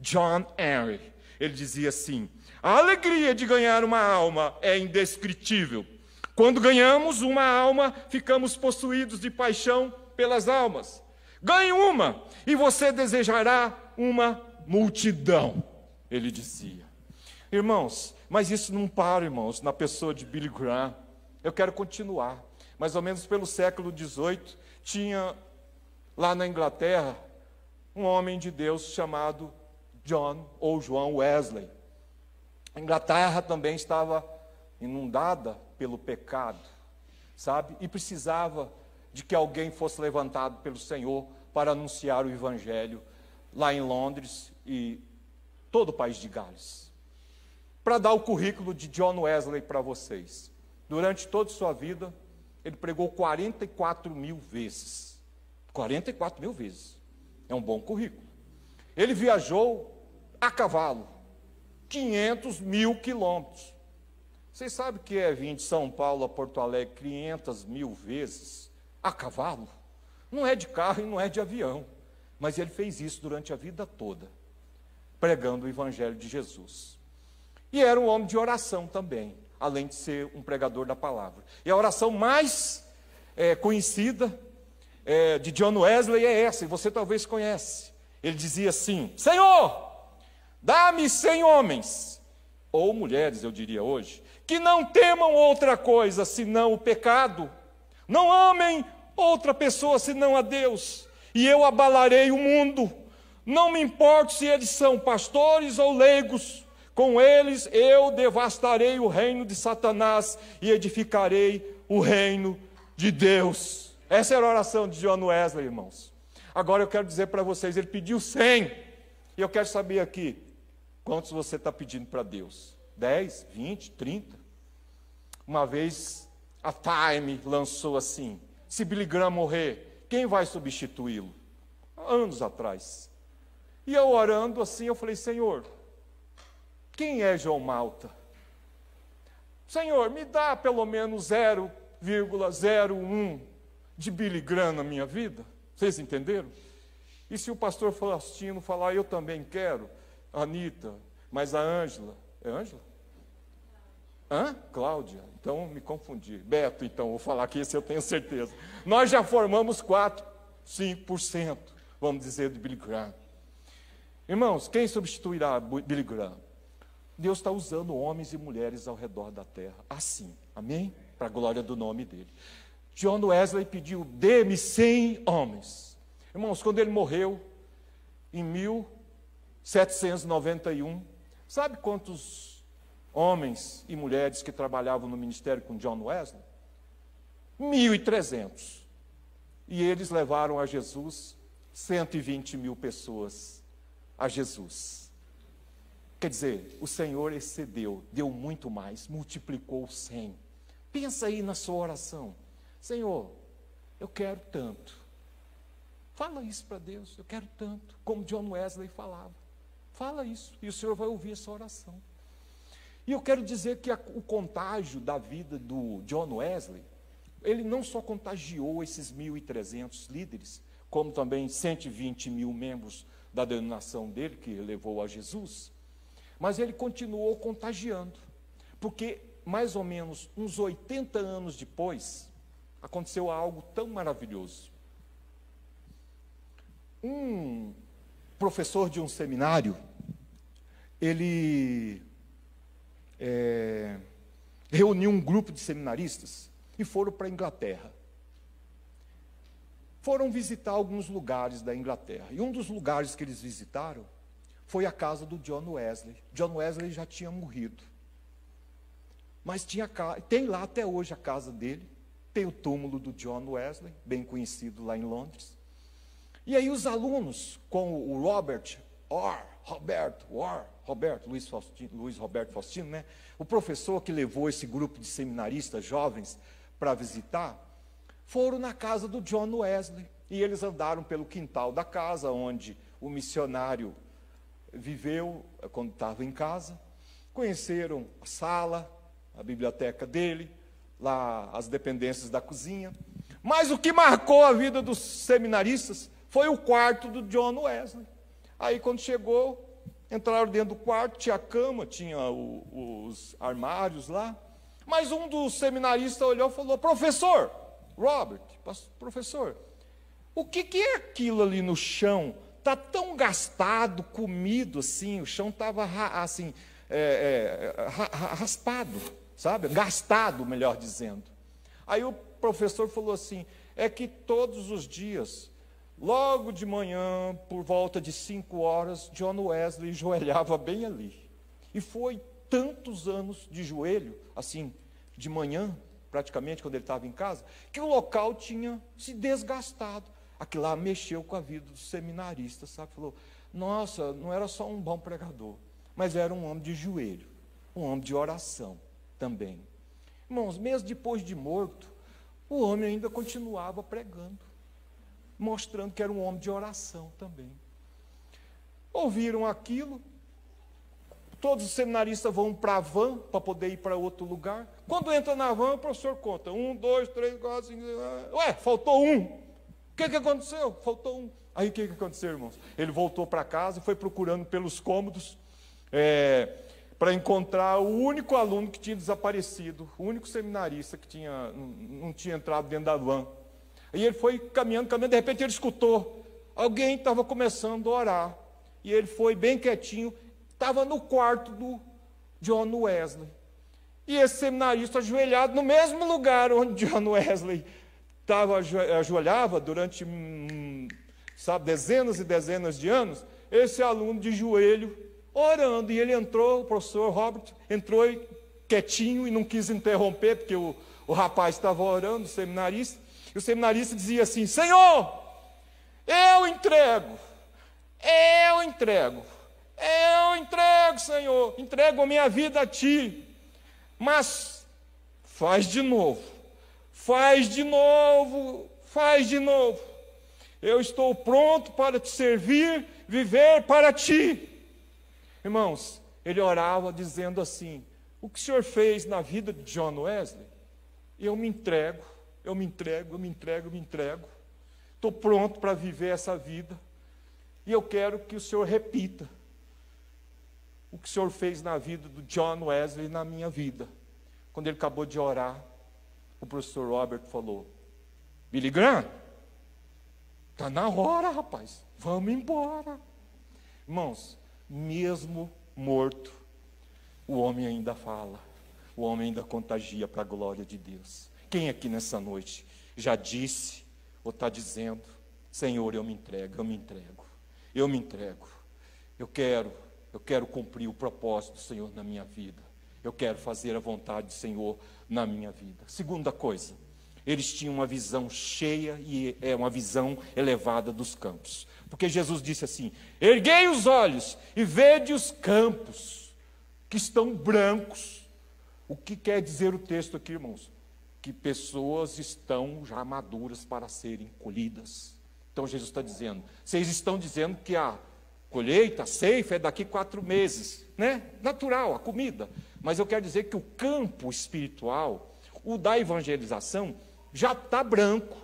John Henry. Ele dizia assim, a alegria de ganhar uma alma é indescritível. Quando ganhamos uma alma, ficamos possuídos de paixão pelas almas. Ganhe uma e você desejará uma multidão, ele dizia. Irmãos, mas isso não para, irmãos, na pessoa de Billy Graham. Eu quero continuar. Mais ou menos pelo século XVIII, tinha lá na Inglaterra um homem de Deus chamado John ou João Wesley. A Inglaterra também estava inundada pelo pecado, sabe? E precisava de que alguém fosse levantado pelo Senhor para anunciar o Evangelho lá em Londres e todo o país de Gales. Para dar o currículo de John Wesley para vocês. Durante toda a sua vida, ele pregou 44 mil vezes. 44 mil vezes. É um bom currículo. Ele viajou a cavalo 500 mil quilômetros. Vocês sabem o que é vir de São Paulo a Porto Alegre 500 mil vezes a cavalo? Não é de carro e não é de avião, mas ele fez isso durante a vida toda, pregando o Evangelho de Jesus. E era um homem de oração também, além de ser um pregador da palavra. E a oração mais conhecida de John Wesley é essa, e você talvez conhece. Ele dizia assim: Senhor, dá-me 100 homens, ou mulheres, eu diria hoje, que não temam outra coisa senão o pecado, não amem outra pessoa senão a Deus, e eu abalarei o mundo. Não me importo se eles são pastores ou leigos, com eles eu devastarei o reino de Satanás e edificarei o reino de Deus. Essa era a oração de John Wesley, irmãos. Agora eu quero dizer para vocês, ele pediu 100, e eu quero saber aqui, quantos você está pedindo para Deus? 10, 20, 30? Uma vez a Time lançou assim: se Billy Graham morrer, quem vai substituí-lo? Anos atrás. E eu orando assim, eu falei: Senhor, quem é João Malta? Senhor, me dá pelo menos 0,01 de Billy Graham na minha vida. Vocês entenderam? E se o pastor Faustino falar, eu também quero, Anitta, mas a Ângela, é Ângela? Cláudia, então me confundi. Beto, então, vou falar aqui, esse eu tenho certeza. Nós já formamos 4, 5%, vamos dizer, de Billy Graham. Irmãos, quem substituirá Billy Graham? Deus está usando homens e mulheres ao redor da terra, assim, amém? Para a glória do nome dele. John Wesley pediu: dê-me 100 homens. Irmãos, quando ele morreu, em 1791, sabe quantos homens e mulheres que trabalhavam no ministério com John Wesley? 1.300. E eles levaram a Jesus 120 mil pessoas a Jesus. Quer dizer, o Senhor excedeu, deu muito mais, multiplicou 100. Pensa aí na sua oração: Senhor, eu quero tanto. Fala isso para Deus: eu quero tanto, como John Wesley falava. Fala isso, e o Senhor vai ouvir essa oração. E eu quero dizer que o contágio da vida do John Wesley, ele não só contagiou esses 1.300 líderes, como também 120 mil membros da denominação dele, que levou a Jesus, mas ele continuou contagiando, porque mais ou menos uns 80 anos depois, aconteceu algo tão maravilhoso. Um professor de um seminário, ele reuniu um grupo de seminaristas e foram para a Inglaterra. Foram visitar alguns lugares da Inglaterra. E um dos lugares que eles visitaram foi a casa do John Wesley. John Wesley já tinha morrido. Mas tem lá até hoje a casa dele. Tem o túmulo do John Wesley, bem conhecido lá em Londres. E aí os alunos, com o Luiz Roberto Faustino, né? O professor que levou esse grupo de seminaristas jovens para visitar, foram na casa do John Wesley, e eles andaram pelo quintal da casa, onde o missionário viveu quando estava em casa, conheceram a sala, a biblioteca dele, lá as dependências da cozinha, mas o que marcou a vida dos seminaristas foi o quarto do John Wesley. Aí quando chegou, entraram dentro do quarto, tinha a cama, tinha os armários lá, mas um dos seminaristas olhou e falou: professor professor, o que é aquilo ali no chão? Está tão gastado, comido assim, o chão estava assim, raspado, sabe? Gastado, melhor dizendo. Aí o professor falou assim: é que todos os dias, logo de manhã, por volta de 5 horas, John Wesley joelhava bem ali. E foi tantos anos de joelho, assim, de manhã, praticamente, quando ele estava em casa, que o local tinha se desgastado. Aquilo lá mexeu com a vida dos seminaristas, sabe? Falou: nossa, não era só um bom pregador, mas era um homem de joelho, um homem de oração também. Irmãos, mesmo depois de morto, o homem ainda continuava pregando, mostrando que era um homem de oração também. Ouviram aquilo, todos os seminaristas vão para a van, para poder ir para outro lugar. Quando entra na van, o professor conta: 1, 2, 3, 4, 5, 6, faltou um. O que aconteceu? Faltou um. Aí o que aconteceu, irmãos? Ele voltou para casa e foi procurando pelos cômodos para encontrar o único aluno que tinha desaparecido, o único seminarista que não tinha entrado dentro da van. E ele foi caminhando, de repente ele escutou, alguém estava começando a orar. E ele foi bem quietinho, estava no quarto do John Wesley. E esse seminarista ajoelhado no mesmo lugar onde John Wesley ajoelhava durante, dezenas e dezenas de anos, esse aluno de joelho, orando. E ele entrou, o professor Robert, entrou quietinho e não quis interromper, porque o rapaz estava orando, o seminarista. E o seminarista dizia assim: Senhor, eu entrego, Senhor, entrego a minha vida a Ti, mas faz de novo, eu estou pronto para Te servir, viver para Ti. Irmãos, ele orava dizendo assim: o que o Senhor fez na vida de John Wesley, eu me entrego, estou pronto para viver essa vida, e eu quero que o Senhor repita o que o Senhor fez na vida do John Wesley e na minha vida. Quando ele acabou de orar, o professor Robert falou: Billy Graham, está na hora, rapaz, vamos embora. Irmãos, mesmo morto, o homem ainda fala, o homem ainda contagia para a glória de Deus. Quem aqui nessa noite já disse ou está dizendo: Senhor, eu me entrego, eu quero cumprir o propósito do Senhor na minha vida, eu quero fazer a vontade do Senhor na minha vida. Segunda coisa, eles tinham uma visão cheia e uma visão elevada dos campos, porque Jesus disse assim: erguei os olhos e vede os campos que estão brancos. O que quer dizer o texto aqui, irmãos? Que pessoas estão já maduras para serem colhidas. Então Jesus está dizendo: vocês estão dizendo que a colheita, a ceifa é daqui 4 meses, né? Natural, a comida. Mas eu quero dizer que o campo espiritual, o da evangelização, já está branco,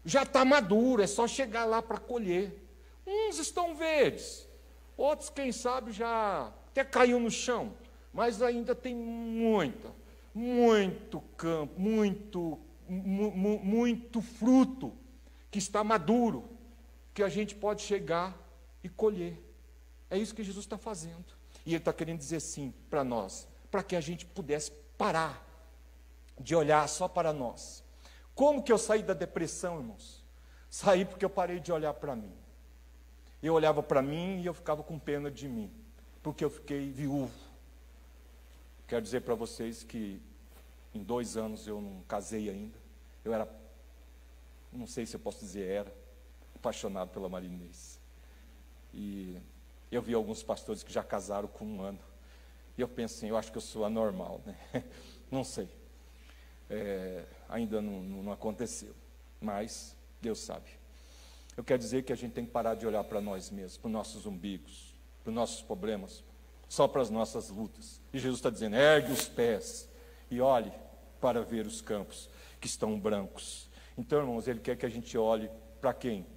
já está maduro, é só chegar lá para colher. Uns estão verdes, outros, quem sabe, já até caiu no chão, mas ainda tem muito campo, muito fruto que está maduro, que a gente pode chegar e colher. É isso que Jesus está fazendo. E Ele está querendo dizer assim para nós, para que a gente pudesse parar de olhar só para nós. Como que eu saí da depressão, irmãos? Saí porque eu parei de olhar para mim. Eu olhava para mim e eu ficava com pena de mim, porque eu fiquei viúvo. Quero dizer para vocês que em 2 anos eu não casei ainda. Eu era, não sei se eu posso dizer era, apaixonado pela Maria Inês. E eu vi alguns pastores que já casaram com 1 ano. E eu penso assim, eu acho que eu sou anormal, né? Não sei. Ainda não aconteceu, mas Deus sabe. Eu quero dizer que a gente tem que parar de olhar para nós mesmos, para os nossos umbigos, para os nossos problemas, só para as nossas lutas. E Jesus está dizendo: ergue os pés e olhe para ver os campos que estão brancos. Então, irmãos, Ele quer que a gente olhe para quem?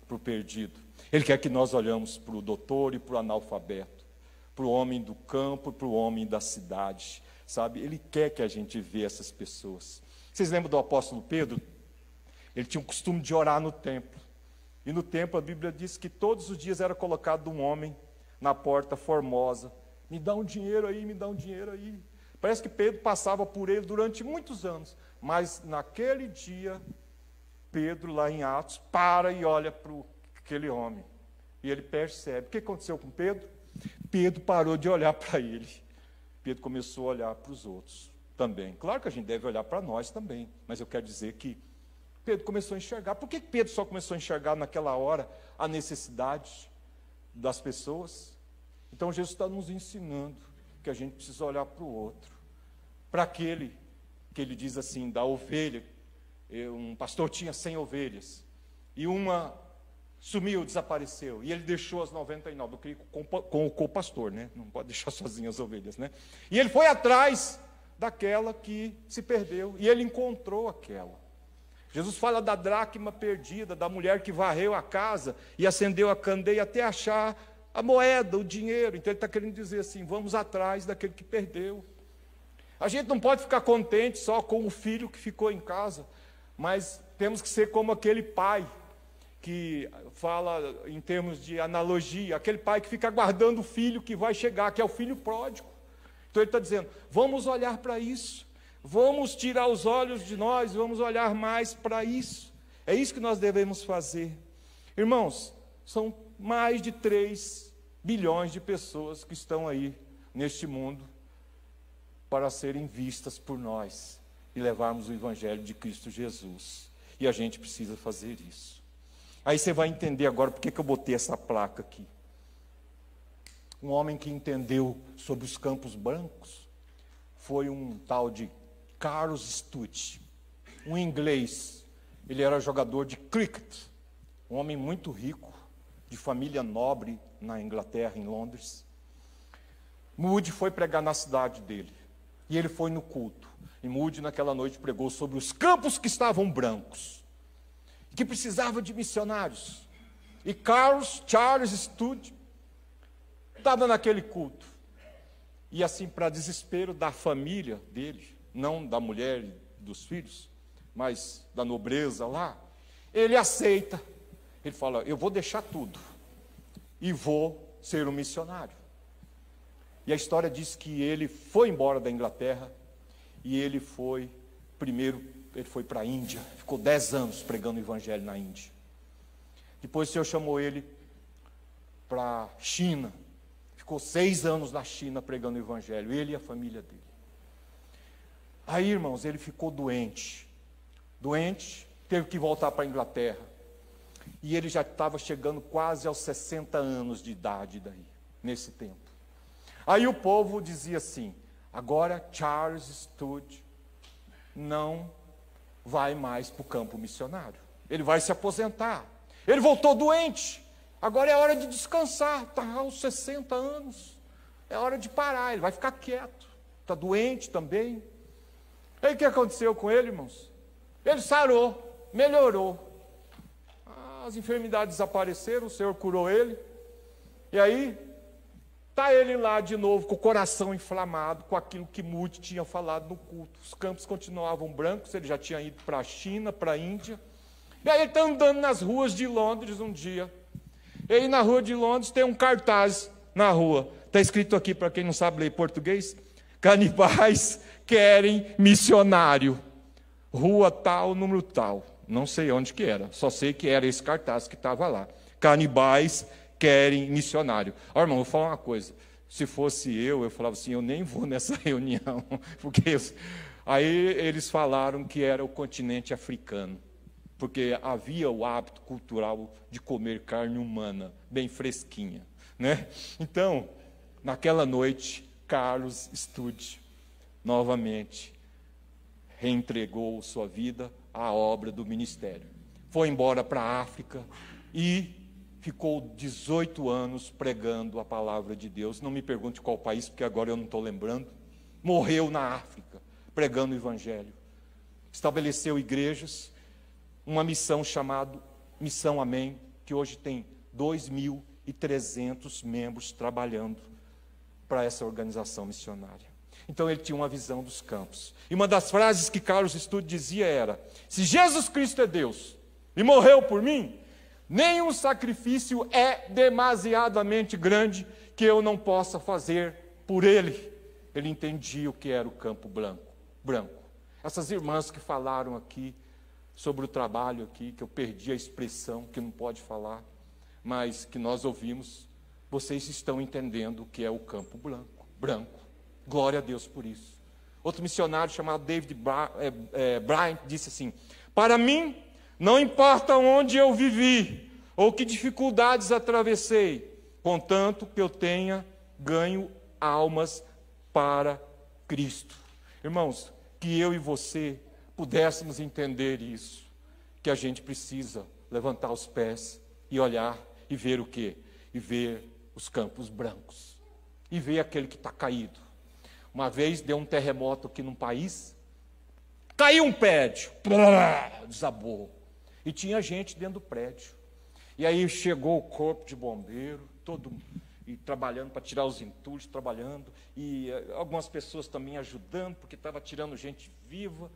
Para o perdido. Ele quer que nós olhamos para o doutor e para o analfabeto, para o homem do campo e para o homem da cidade, sabe? Ele quer que a gente veja essas pessoas. Vocês lembram do apóstolo Pedro? Ele tinha o costume de orar no templo. E no templo a Bíblia diz que todos os dias era colocado um homem na porta formosa. Me dá um dinheiro aí, me dá um dinheiro aí. Parece que Pedro passava por ele durante muitos anos. Mas naquele dia, Pedro, lá em Atos, para e olha para aquele homem. E ele percebe. O que aconteceu com Pedro? Pedro parou de olhar para ele. Pedro começou a olhar para os outros também. Claro que a gente deve olhar para nós também. Mas eu quero dizer que Pedro começou a enxergar. Por que Pedro só começou a enxergar naquela hora a necessidade das pessoas? Então Jesus está nos ensinando que a gente precisa olhar para o outro. Para aquele que ele diz assim, da ovelha. Um pastor tinha 100 ovelhas. E uma sumiu, desapareceu. E ele deixou as 99. Eu creio com o co-pastor, né? Não pode deixar sozinho as ovelhas, né? E ele foi atrás daquela que se perdeu. E ele encontrou aquela. Jesus fala da dracma perdida, da mulher que varreu a casa e acendeu a candeia até achar a moeda, o dinheiro. Então ele está querendo dizer assim, vamos atrás daquele que perdeu. A gente não pode ficar contente só com o filho que ficou em casa, mas temos que ser como aquele pai que fala em termos de analogia, aquele pai que fica aguardando o filho que vai chegar, que é o filho pródigo. Então ele está dizendo, vamos olhar para isso, vamos tirar os olhos de nós, vamos olhar mais para isso. É isso que nós devemos fazer. Irmãos, são mais de 3 bilhões de pessoas que estão aí neste mundo para serem vistas por nós e levarmos o Evangelho de Cristo Jesus. E a gente precisa fazer isso. Aí você vai entender agora por que eu botei essa placa aqui. Um homem que entendeu sobre os campos brancos foi um tal de Carlos Studd, um inglês. Ele era jogador de cricket, um homem muito rico, de família nobre na Inglaterra, em Londres. Moody foi pregar na cidade dele, e ele foi no culto. E Moody naquela noite pregou sobre os campos que estavam brancos, que precisava de missionários. E Charles Studd estava naquele culto. E assim, para desespero da família dele, não da mulher e dos filhos, mas da nobreza lá, ele aceita. Ele fala, eu vou deixar tudo e vou ser um missionário. E a história diz que ele foi embora da Inglaterra e ele foi para a Índia, ficou 10 anos pregando o Evangelho na Índia. Depois o Senhor chamou ele para a China, ficou 6 anos na China pregando o Evangelho, ele e a família dele. Aí, irmãos, ele ficou doente, teve que voltar para a Inglaterra, e ele já estava chegando quase aos 60 anos de idade daí, nesse tempo. Aí o povo dizia assim, agora Charles Studd não vai mais para o campo missionário. Ele vai se aposentar. Ele voltou doente. Agora é hora de descansar. Está aos 60 anos. É hora de parar. Ele vai ficar quieto. Está doente também. Aí o que aconteceu com ele, irmãos? Ele sarou, melhorou. As enfermidades desapareceram, o Senhor curou ele. E aí, está ele lá de novo, com o coração inflamado, com aquilo que Moody tinha falado no culto. Os campos continuavam brancos, ele já tinha ido para a China, para a Índia. E aí ele está andando nas ruas de Londres um dia. E aí na rua de Londres tem um cartaz na rua. Está escrito aqui, para quem não sabe ler português, canibais querem missionário. Rua tal, número tal. Não sei onde que era, só sei que era esse cartaz que estava lá. Canibais querem missionário. Ó, irmão, vou falar uma coisa. Se fosse eu falava assim, eu nem vou nessa reunião. Porque aí eles falaram que era o continente africano. Porque havia o hábito cultural de comer carne humana, bem fresquinha, né? Então, naquela noite, Carlos Studd, novamente, reentregou sua vida à obra do ministério. Foi embora para a África e ficou 18 anos pregando a palavra de Deus. Não me pergunte qual país, porque agora eu não estou lembrando. Morreu na África, pregando o Evangelho. Estabeleceu igrejas, uma missão chamada Missão Amém, que hoje tem 2.300 membros trabalhando para essa organização missionária. Então ele tinha uma visão dos campos. E uma das frases que Carlos Studd dizia era, se Jesus Cristo é Deus e morreu por mim, nenhum sacrifício é demasiadamente grande que eu não possa fazer por ele. Ele entendia o que era o campo branco. Essas irmãs que falaram aqui sobre o trabalho aqui, que eu perdi a expressão, que não pode falar, mas que nós ouvimos, vocês estão entendendo o que é o campo branco. Glória a Deus por isso. Outro missionário chamado David Bryant disse assim, para mim, não importa onde eu vivi, ou que dificuldades atravessei, contanto que eu tenha ganho almas para Cristo. Irmãos, que eu e você pudéssemos entender isso, que a gente precisa levantar os pés e olhar e ver o quê? E ver os campos brancos. E ver aquele que está caído. Uma vez deu um terremoto aqui num país, Caiu um prédio, desabou. E tinha gente dentro do prédio. E aí chegou o corpo de bombeiro, todo e trabalhando para tirar os entulhos, trabalhando, e algumas pessoas também ajudando, porque estava tirando gente viva.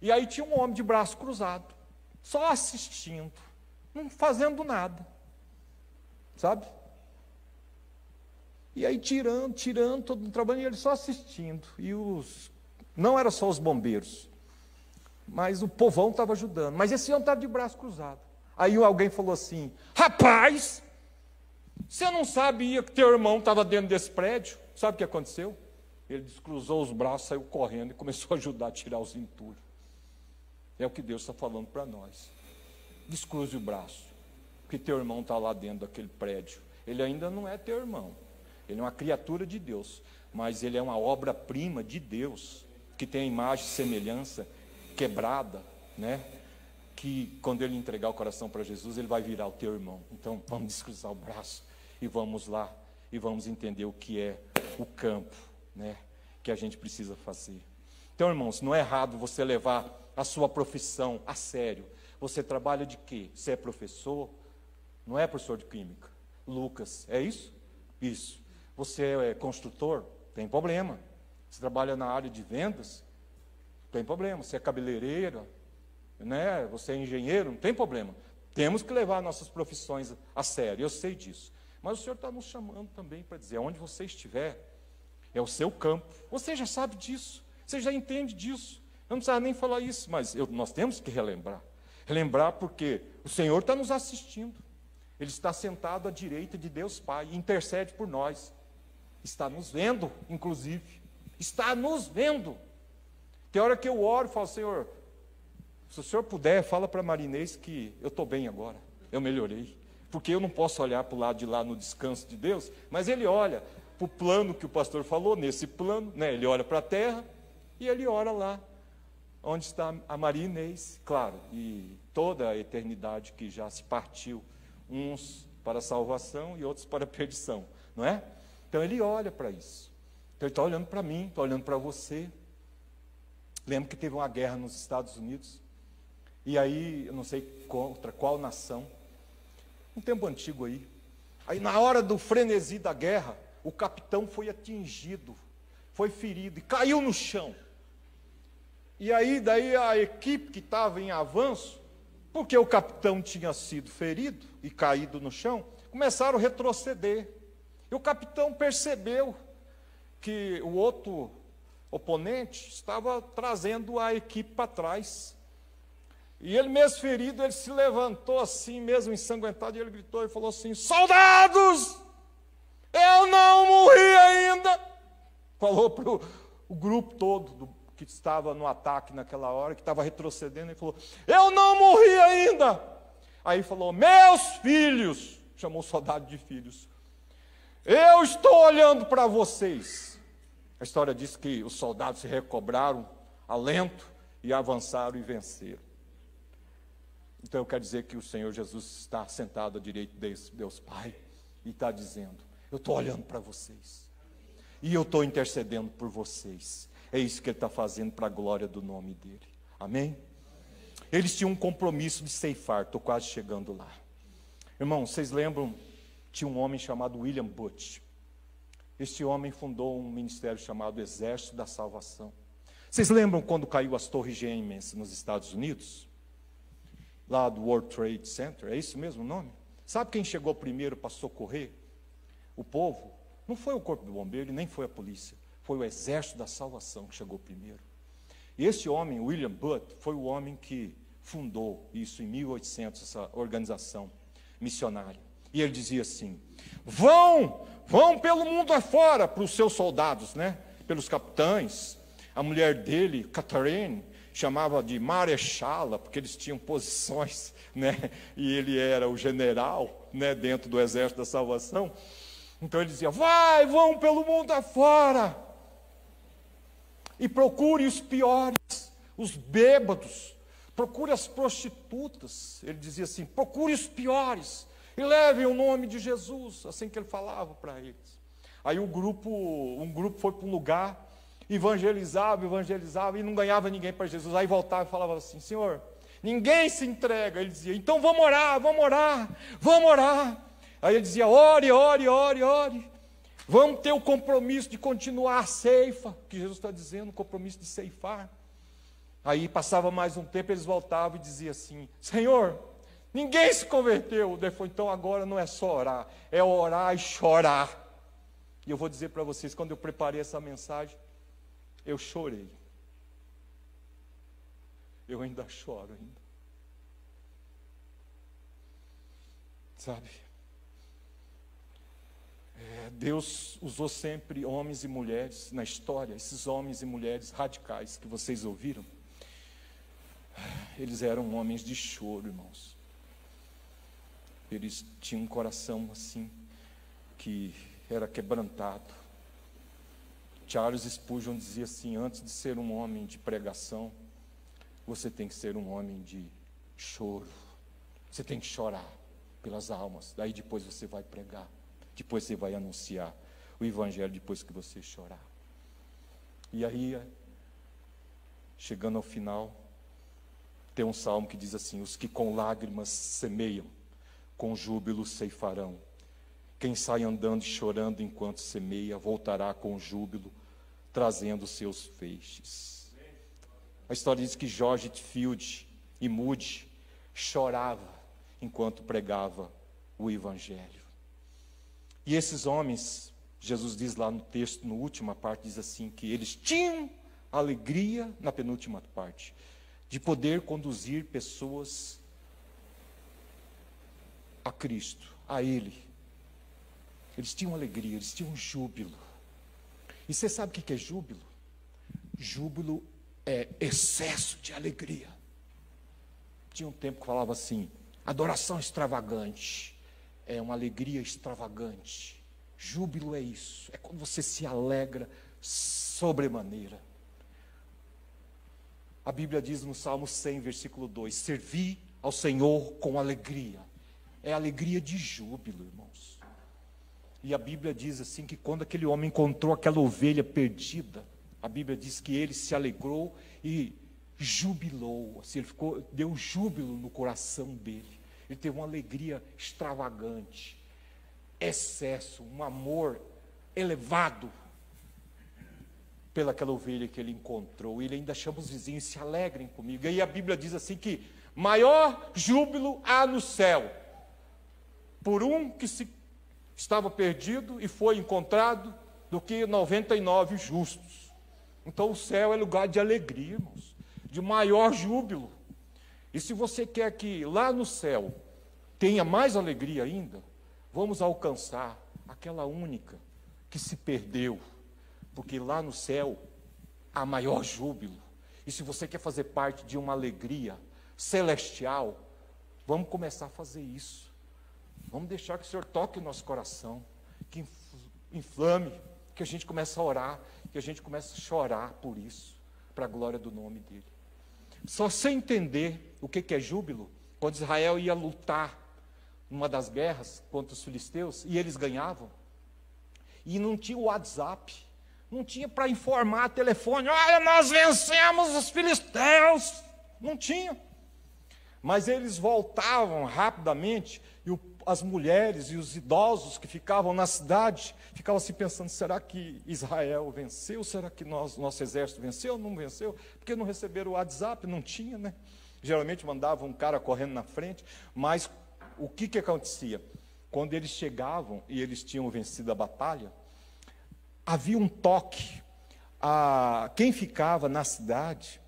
E aí tinha um homem de braço cruzado, só assistindo, não fazendo nada, sabe? E aí tirando, todo mundo trabalhando, e ele só assistindo. E não era só os bombeiros, mas o povão estava ajudando. Mas esse homem estava de braço cruzado. Aí alguém falou assim: rapaz, você não sabia que teu irmão estava dentro desse prédio? Sabe o que aconteceu? Ele descruzou os braços, saiu correndo e começou a ajudar a tirar os entulhos. É o que Deus está falando para nós. Descruze o braço, porque teu irmão está lá dentro daquele prédio. Ele ainda não é teu irmão. Ele é uma criatura de Deus, mas ele é uma obra-prima de Deus, que tem a imagem e semelhança quebrada, né? Que quando ele entregar o coração para Jesus, ele vai virar o teu irmão. Então vamos descruzar o braço e vamos lá e vamos entender o que é o campo, né? Que a gente precisa fazer. Então, irmãos, não é errado você levar a sua profissão a sério. Você trabalha de quê? Você é professor? Não é professor de química? Lucas, é isso? Isso. Você é construtor? Tem problema. Você trabalha na área de vendas? Tem problema. Você é cabeleireira? Né? Você é engenheiro? Não tem problema. Temos que levar nossas profissões a sério, eu sei disso. Mas o Senhor está nos chamando também para dizer: onde você estiver, é o seu campo. Você já sabe disso, você já entende disso. Eu não precisava nem falar isso, mas nós temos que relembrar. Relembrar porque o Senhor está nos assistindo. Ele está sentado à direita de Deus Pai e intercede por nós. Está nos vendo, inclusive. Está nos vendo. Tem hora que eu oro e falo: Senhor, se o Senhor puder, fala para a Marinês que eu estou bem agora, eu melhorei. Porque eu não posso olhar para o lado de lá no descanso de Deus, mas Ele olha para o plano que o pastor falou, nesse plano, né? Ele olha para a terra e Ele olha lá, onde está a Marinês, claro, e toda a eternidade que já se partiu, uns para a salvação e outros para a perdição, não é? Então Ele olha para isso. Então Ele está olhando para mim, está olhando para você. Lembro que teve uma guerra nos Estados Unidos, e aí, eu não sei contra qual nação, um tempo antigo aí. Aí na hora do frenesi da guerra, o capitão foi atingido, foi ferido e caiu no chão. E aí daí a equipe que estava em avanço, porque o capitão tinha sido ferido e caído no chão, começaram a retroceder. E o capitão percebeu que o outro oponente estava trazendo a equipe para trás. E ele mesmo ferido, ele se levantou assim, mesmo ensanguentado, e ele gritou e falou assim: soldados, eu não morri ainda. Falou para o grupo todo que estava no ataque naquela hora, que estava retrocedendo, ele falou: eu não morri ainda. Aí falou: meus filhos, chamou o soldado de filhos, eu estou olhando para vocês. A história diz que os soldados se recobraram alento e avançaram e venceram. Então eu quero dizer que o Senhor Jesus está sentado à direita de Deus Pai e está dizendo: eu estou olhando para vocês e eu estou intercedendo por vocês. É isso que Ele está fazendo para a glória do nome dEle. Amém? Eles tinham um compromisso de ceifar. Estou quase chegando lá. Irmão, vocês lembram? Tinha um homem chamado William Booth. Este homem fundou um ministério chamado Exército da Salvação. Vocês lembram quando caiu as torres gêmeas nos Estados Unidos? Lá do World Trade Center, é isso mesmo o nome? Sabe quem chegou primeiro para socorrer o povo? Não foi o corpo do bombeiro, nem foi a polícia. Foi o Exército da Salvação que chegou primeiro. E esse homem, William Booth, foi o homem que fundou isso em 1800, essa organização missionária. E ele dizia assim: vão pelo mundo afora, para os seus soldados, né? Pelos capitães. A mulher dele, Catherine, chamava de marechala, porque eles tinham posições, né? E ele era o general, né? Dentro do Exército da Salvação. Então ele dizia: vão pelo mundo afora, e procure os piores, os bêbados, procure as prostitutas. Ele dizia assim: procure os piores, e levem o nome de Jesus, assim que ele falava para eles. Aí um grupo foi para um lugar, evangelizava e não ganhava ninguém para Jesus. Aí voltava e falava assim: Senhor, ninguém se entrega. Ele dizia: então vamos orar, vamos orar, vamos orar. Aí ele dizia: ore, ore, ore, ore. Vamos ter o compromisso de continuar a ceifa, que Jesus está dizendo, o compromisso de ceifar. Aí passava mais um tempo, eles voltavam e diziam assim: Senhor, ninguém se converteu. Ele falou: então agora não é só orar, é orar e chorar. E eu vou dizer para vocês, quando eu preparei essa mensagem, eu chorei. Eu ainda choro ainda. Sabe? Deus usou sempre homens e mulheres na história, esses homens e mulheres radicais que vocês ouviram. Eles eram homens de choro, irmãos. Eles tinham um coração assim, que era quebrantado. Charles Spurgeon dizia assim: antes de ser um homem de pregação, você tem que ser um homem de choro. Você tem que chorar pelas almas. Daí depois você vai pregar. Depois você vai anunciar o evangelho depois que você chorar. E aí, chegando ao final, tem um salmo que diz assim: os que com lágrimas semeiam, com júbilo ceifarão. Quem sai andando e chorando enquanto semeia, voltará com júbilo, trazendo seus feixes. A história diz que George Whitefield e Moody chorava enquanto pregava o evangelho. E esses homens, Jesus diz lá no texto, na última parte, diz assim, que eles tinham alegria, na penúltima parte, de poder conduzir pessoas a Cristo, a Ele. Eles tinham alegria, eles tinham júbilo. E você sabe o que é júbilo? Júbilo é excesso de alegria. Tinha um tempo que falava assim: adoração extravagante. É uma alegria extravagante. Júbilo é isso. É quando você se alegra sobremaneira. A Bíblia diz no Salmo 100, versículo 2: servi ao Senhor com alegria. É alegria de júbilo, irmãos. E a Bíblia diz assim que quando aquele homem encontrou aquela ovelha perdida, a Bíblia diz que ele se alegrou e jubilou. Assim, ele deu júbilo no coração dele. Ele teve uma alegria extravagante, excesso, um amor elevado pelaquela ovelha que ele encontrou. Ele ainda chama os vizinhos: se alegrem comigo. E aí a Bíblia diz assim que maior júbilo há no céu por um que estava perdido e foi encontrado, do que 99 justos. Então o céu é lugar de alegria, irmãos, de maior júbilo. E se você quer que lá no céu tenha mais alegria ainda, vamos alcançar aquela única que se perdeu, porque lá no céu há maior júbilo. E se você quer fazer parte de uma alegria celestial, vamos começar a fazer isso. Vamos deixar que o Senhor toque o nosso coração, que inflame, que a gente comece a orar, que a gente comece a chorar por isso, para a glória do nome dEle. Só sem entender o que é júbilo, quando Israel ia lutar numa das guerras contra os filisteus, e eles ganhavam, e não tinha o WhatsApp, não tinha para informar telefone: olha, nós vencemos os filisteus, não tinha. Mas eles voltavam rapidamente, e as mulheres e os idosos que ficavam na cidade, ficavam assim pensando: será que Israel venceu? Será que nosso exército venceu ou não venceu? Porque não receberam o WhatsApp, não tinha, né? Geralmente mandavam um cara correndo na frente, mas o que acontecia? Quando eles chegavam e eles tinham vencido a batalha, havia um toque. Quem ficava na cidade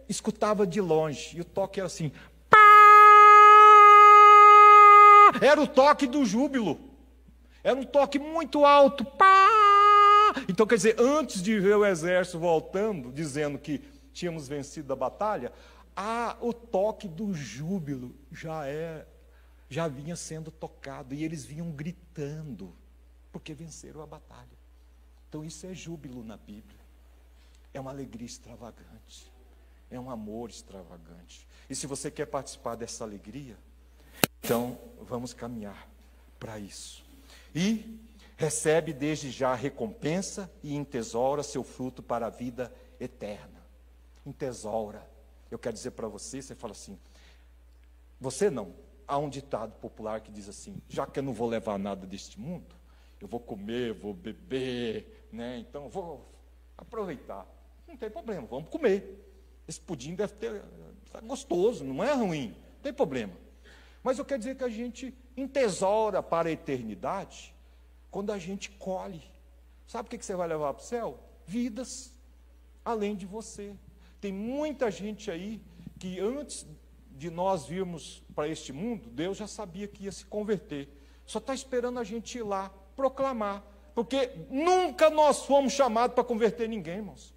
escutava de longe, e o toque era assim: pá! Era o toque do júbilo, era um toque muito alto, pá! Então, quer dizer, antes de ver o exército voltando, dizendo que tínhamos vencido a batalha, o toque do júbilo já vinha sendo tocado, e eles vinham gritando, porque venceram a batalha. Então isso é júbilo na Bíblia, é uma alegria extravagante, é um amor extravagante. E se você quer participar dessa alegria, então vamos caminhar para isso. E recebe desde já a recompensa e entesoura seu fruto para a vida eterna. Entesoura. Eu quero dizer para você, você fala assim, você não. Há um ditado popular que diz assim, já que eu não vou levar nada deste mundo, eu vou comer, vou beber, né? Então eu vou aproveitar. Não tem problema, vamos comer. Esse pudim deve ter, tá gostoso, não é ruim, não tem problema. Mas eu quero dizer que a gente entesoura para a eternidade quando a gente colhe. Sabe o que você vai levar para o céu? Vidas além de você. Tem muita gente aí que antes de nós virmos para este mundo, Deus já sabia que ia se converter. Só está esperando a gente ir lá, proclamar. Porque nunca nós fomos chamados para converter ninguém, irmãos.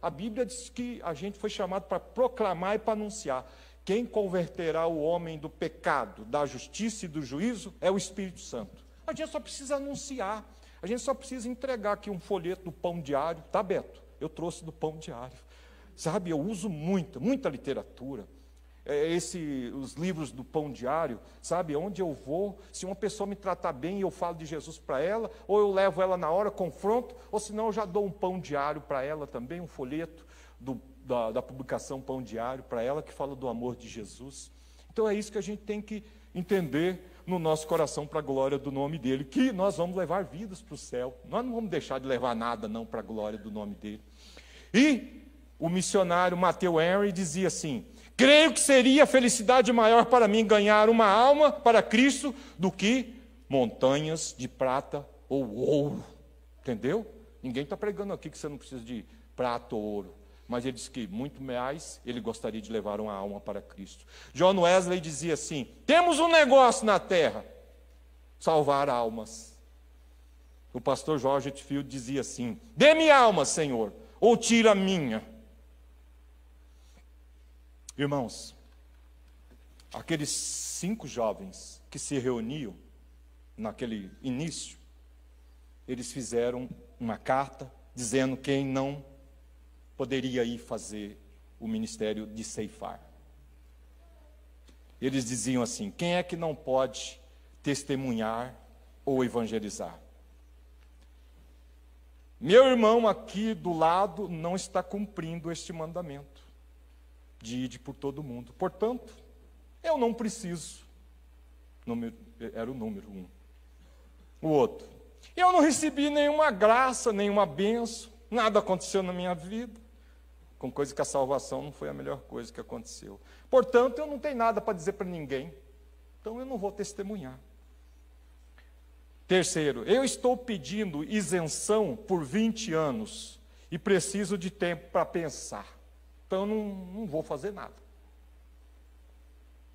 A Bíblia diz que a gente foi chamado para proclamar e para anunciar. Quem converterá o homem do pecado, da justiça e do juízo é o Espírito Santo. A gente só precisa anunciar. A gente só precisa entregar aqui um folheto do Pão Diário. Tá, Beto? Eu trouxe do Pão Diário. Sabe, eu uso muita literatura. Os livros do Pão Diário, sabe, onde eu vou, se uma pessoa me tratar bem e eu falo de Jesus para ela, ou eu levo ela na hora, confronto, ou senão eu já dou um pão diário para ela também, um folheto da publicação Pão Diário para ela, que fala do amor de Jesus. Então é isso que a gente tem que entender no nosso coração para a glória do nome dele, que nós vamos levar vidas para o céu, nós não vamos deixar de levar nada não para a glória do nome dele. E o missionário Matthew Henry dizia assim, creio que seria felicidade maior para mim ganhar uma alma para Cristo do que montanhas de prata ou ouro. Entendeu? Ninguém está pregando aqui que você não precisa de prata ou ouro. Mas ele diz que muito mais ele gostaria de levar uma alma para Cristo. John Wesley dizia assim, temos um negócio na terra, salvar almas. O pastor George Whitefield dizia assim, dê-me alma, Senhor, ou tira a minha. Irmãos, aqueles 5 jovens que se reuniam naquele início, eles fizeram uma carta dizendo quem não poderia ir fazer o ministério de ceifar. Eles diziam assim, quem é que não pode testemunhar ou evangelizar? Meu irmão aqui do lado não está cumprindo este mandamento de ir por todo mundo. Portanto, eu não preciso. Era o número 1. O outro. Eu não recebi nenhuma graça, nenhuma bênção. Nada aconteceu na minha vida. Com coisa que a salvação não foi a melhor coisa que aconteceu. Portanto, eu não tenho nada para dizer para ninguém. Então, eu não vou testemunhar. Terceiro, eu estou pedindo isenção por 20 anos e preciso de tempo para pensar. Então, eu não vou fazer nada.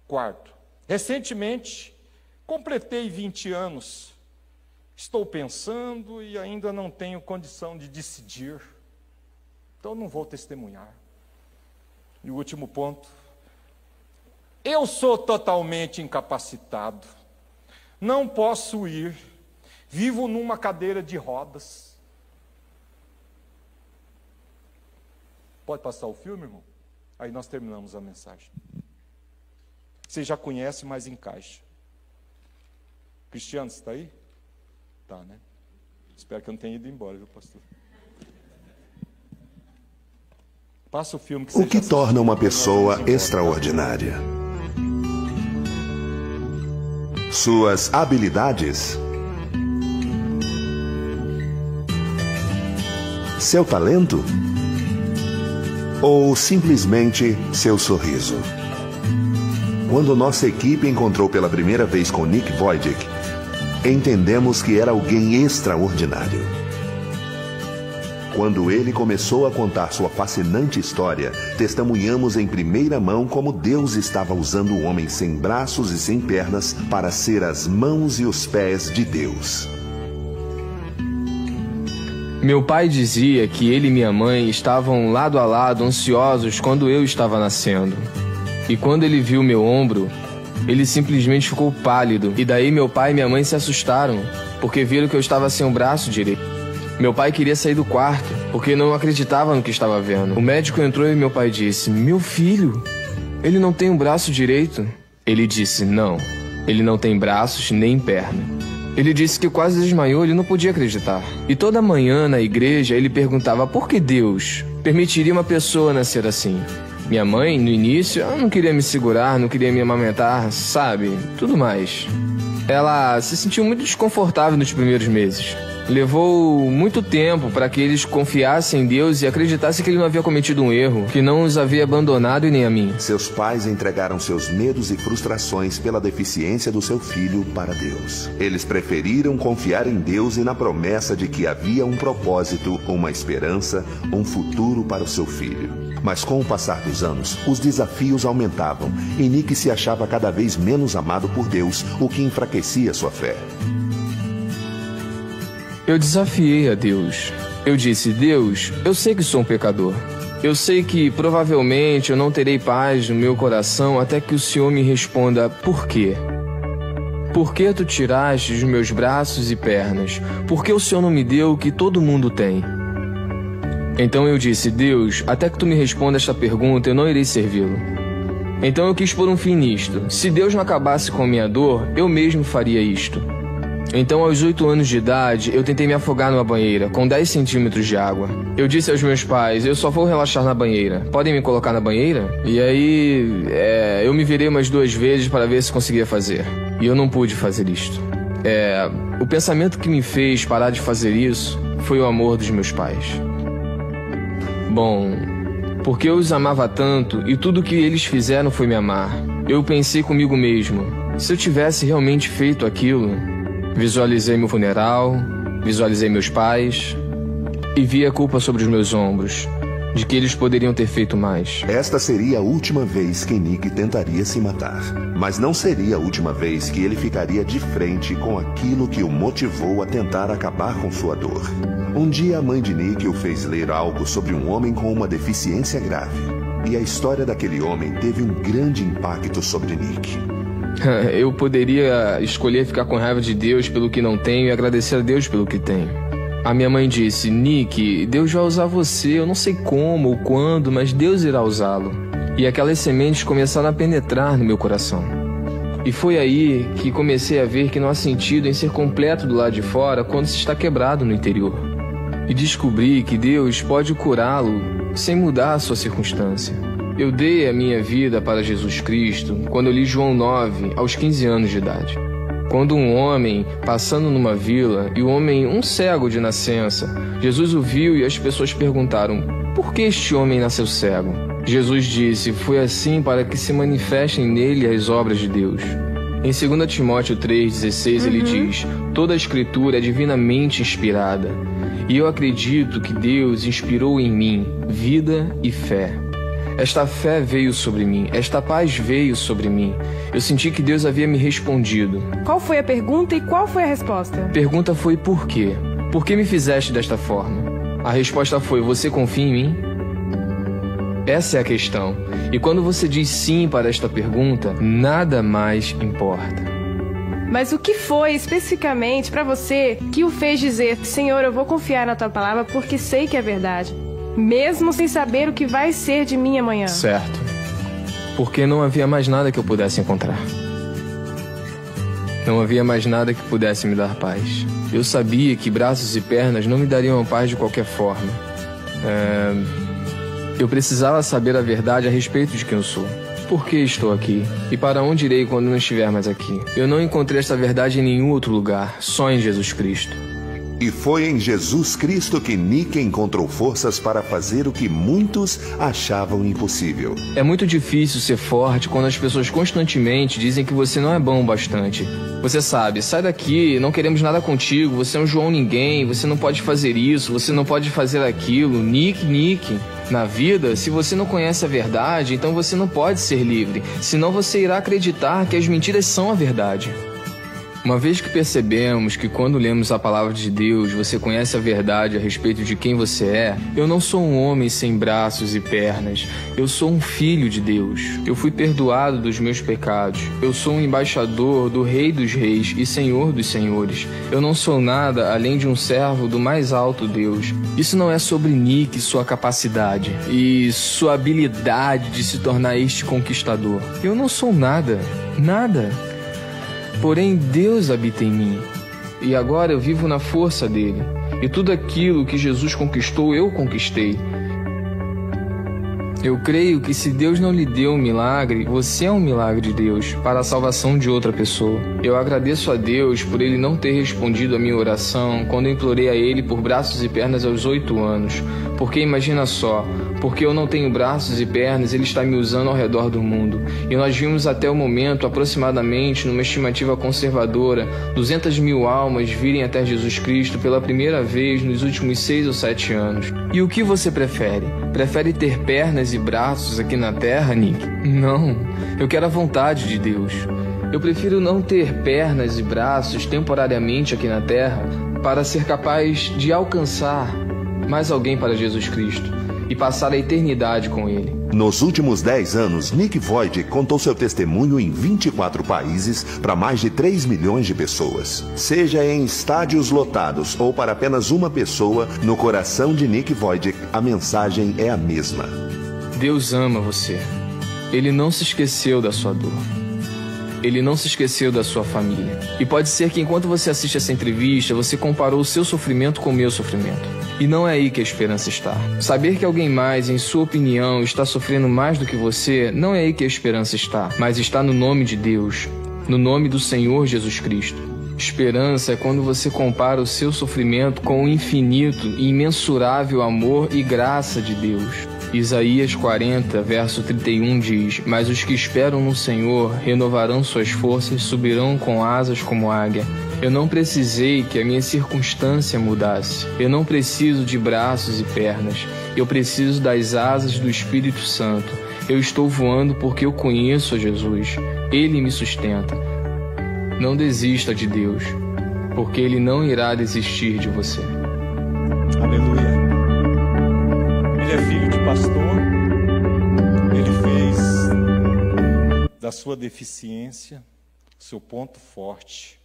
Quarto, recentemente, completei 20 anos. Estou pensando e ainda não tenho condição de decidir. Então, não vou testemunhar. E o último ponto, eu sou totalmente incapacitado. Não posso ir. Vivo numa cadeira de rodas. Pode passar o filme, irmão? Aí nós terminamos a mensagem. Você já conhece, mas encaixa. Cristiano, você está aí? Tá, né? Espero que eu não tenha ido embora, viu, pastor? Passa o filme que você O que torna uma pessoa extraordinária? Suas habilidades? Seu talento? Ou simplesmente seu sorriso? Quando nossa equipe encontrou pela primeira vez com Nick Vujicic, entendemos que era alguém extraordinário. Quando ele começou a contar sua fascinante história, testemunhamos em primeira mão como Deus estava usando o homem sem braços e sem pernas para ser as mãos e os pés de Deus. Meu pai dizia que ele e minha mãe estavam lado a lado, ansiosos quando eu estava nascendo. E quando ele viu meu ombro, ele simplesmente ficou pálido. E daí meu pai e minha mãe se assustaram, porque viram que eu estava sem o braço direito. Meu pai queria sair do quarto, porque não acreditava no que estava vendo. O médico entrou e meu pai disse, meu filho, ele não tem um braço direito. Ele disse, não, ele não tem braços nem perna. Ele disse que quase desmaiou, ele não podia acreditar. E toda manhã na igreja ele perguntava por que Deus permitiria uma pessoa nascer assim. Minha mãe, no início, ela não queria me segurar, não queria me amamentar, sabe? Tudo mais. Ela se sentiu muito desconfortável nos primeiros meses. Levou muito tempo para que eles confiassem em Deus e acreditassem que ele não havia cometido um erro, que não os havia abandonado e nem a mim. Seus pais entregaram seus medos e frustrações pela deficiência do seu filho para Deus. Eles preferiram confiar em Deus e na promessa de que havia um propósito, uma esperança, um futuro para o seu filho. Mas com o passar dos anos, os desafios aumentavam e Nick se achava cada vez menos amado por Deus, o que enfraquecia sua fé. Eu desafiei a Deus. Eu disse, Deus, eu sei que sou um pecador. Eu sei que provavelmente eu não terei paz no meu coração até que o Senhor me responda, por quê? Por que tu tiraste os meus braços e pernas? Por que o Senhor não me deu o que todo mundo tem? Então eu disse, Deus, até que tu me responda esta pergunta, eu não irei servi-lo. Então eu quis pôr um fim nisto. Se Deus não acabasse com a minha dor, eu mesmo faria isto. Então, aos 8 anos de idade, eu tentei me afogar numa banheira, com 10 centímetros de água. Eu disse aos meus pais, eu só vou relaxar na banheira. Podem me colocar na banheira? E aí, eu me virei umas 2 vezes para ver se conseguia fazer. E eu não pude fazer isto. O pensamento que me fez parar de fazer isso foi o amor dos meus pais. Bom, porque eu os amava tanto e tudo o que eles fizeram foi me amar. Eu pensei comigo mesmo, se eu tivesse realmente feito aquilo... Visualizei meu funeral, visualizei meus pais e vi a culpa sobre os meus ombros, de que eles poderiam ter feito mais. Esta seria a última vez que Nick tentaria se matar. Mas não seria a última vez que ele ficaria de frente com aquilo que o motivou a tentar acabar com sua dor. Um dia a mãe de Nick o fez ler algo sobre um homem com uma deficiência grave. E a história daquele homem teve um grande impacto sobre Nick. Eu poderia escolher ficar com raiva de Deus pelo que não tenho e agradecer a Deus pelo que tenho. A minha mãe disse, Nick, Deus vai usar você, eu não sei como ou quando, mas Deus irá usá-lo. E aquelas sementes começaram a penetrar no meu coração. E foi aí que comecei a ver que não há sentido em ser completo do lado de fora quando se está quebrado no interior. E descobri que Deus pode curá-lo sem mudar a sua circunstância. Eu dei a minha vida para Jesus Cristo quando eu li João 9, aos 15 anos de idade. Quando um homem, passando numa vila, e o homem, um cego de nascença, Jesus o viu e as pessoas perguntaram, por que este homem nasceu cego? Jesus disse, foi assim para que se manifestem nele as obras de Deus. Em 2 Timóteo 3,16 ele diz, toda a escritura é divinamente inspirada, e eu acredito que Deus inspirou em mim vida e fé. Esta fé veio sobre mim, esta paz veio sobre mim. Eu senti que Deus havia me respondido. Qual foi a pergunta e qual foi a resposta? A pergunta foi por quê? Por que me fizeste desta forma? A resposta foi, você confia em mim? Essa é a questão. E quando você diz sim para esta pergunta, nada mais importa. Mas o que foi especificamente para você que o fez dizer, Senhor, eu vou confiar na tua palavra porque sei que é verdade? Mesmo sem saber o que vai ser de mim amanhã. Certo. Porque não havia mais nada que eu pudesse encontrar. Não havia mais nada que pudesse me dar paz. Eu sabia que braços e pernas não me dariam paz de qualquer forma. Eu precisava saber a verdade a respeito de quem eu sou. Por que estou aqui? E para onde irei quando não estiver mais aqui? Eu não encontrei esta verdade em nenhum outro lugar, só em Jesus Cristo. E foi em Jesus Cristo que Nick encontrou forças para fazer o que muitos achavam impossível. É muito difícil ser forte quando as pessoas constantemente dizem que você não é bom o bastante. Você sabe, sai daqui, não queremos nada contigo, você é um João ninguém, você não pode fazer isso, você não pode fazer aquilo. Nick. Na vida, se você não conhece a verdade, então você não pode ser livre, senão você irá acreditar que as mentiras são a verdade. Uma vez que percebemos que quando lemos a palavra de Deus, você conhece a verdade a respeito de quem você é, eu não sou um homem sem braços e pernas, eu sou um filho de Deus. Eu fui perdoado dos meus pecados. Eu sou um embaixador do Rei dos Reis e Senhor dos Senhores. Eu não sou nada além de um servo do mais alto Deus. Isso não é sobre Nick e sua capacidade e sua habilidade de se tornar este conquistador. Eu não sou nada. Porém, Deus habita em mim. e agora eu vivo na força dele. E tudo aquilo que Jesus conquistou, eu conquistei. Eu creio que se Deus não lhe deu um milagre, você é um milagre de Deus para a salvação de outra pessoa. Eu agradeço a Deus por Ele não ter respondido a minha oração quando eu implorei a Ele por braços e pernas aos 8 anos. Porque imagina só, porque eu não tenho braços e pernas, Ele está me usando ao redor do mundo. E nós vimos até o momento, aproximadamente, numa estimativa conservadora, 200.000 almas virem até Jesus Cristo pela primeira vez nos últimos 6 ou 7 anos. E o que você prefere? Prefere ter pernas e braços aqui na terra, Nick? Não, eu quero a vontade de Deus. Eu prefiro não ter pernas e braços temporariamente aqui na terra para ser capaz de alcançar mais alguém para Jesus Cristo e passar a eternidade com Ele. Nos últimos 10 anos, Nick Void contou seu testemunho em 24 países para mais de 3 milhões de pessoas. Seja em estádios lotados ou para apenas uma pessoa, no coração de Nick Void, a mensagem é a mesma. Deus ama você. Ele não se esqueceu da sua dor. Ele não se esqueceu da sua família. E pode ser que enquanto você assiste essa entrevista, você comparou o seu sofrimento com o meu sofrimento. E não é aí que a esperança está. Saber que alguém mais, em sua opinião, está sofrendo mais do que você, não é aí que a esperança está, mas está no nome de Deus, no nome do Senhor Jesus Cristo. Esperança é quando você compara o seu sofrimento com o infinito e imensurável amor e graça de Deus. Isaías 40, verso 31 diz: Mas os que esperam no Senhor renovarão suas forças, subirão com asas como águia. Eu não precisei que a minha circunstância mudasse. Eu não preciso de braços e pernas. Eu preciso das asas do Espírito Santo. Eu estou voando porque eu conheço a Jesus. Ele me sustenta. Não desista de Deus, porque Ele não irá desistir de você. Aleluia. Ele é filho de pastor. Ele fez da sua deficiência seu ponto forte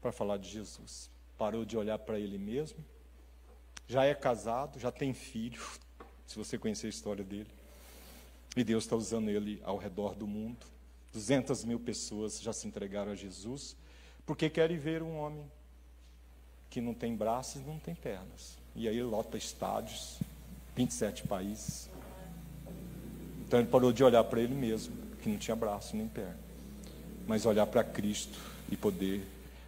para falar de Jesus. Parou de olhar para ele mesmo. Já é casado, já tem filho, se você conhecer a história dele. E Deus está usando ele ao redor do mundo. 200.000 pessoas já se entregaram a Jesus, porque querem ver um homem que não tem braços e não tem pernas. E aí ele lota estádios, 27 países. Então ele parou de olhar para ele mesmo, que não tinha braço nem perna, mas olhar para Cristo e poder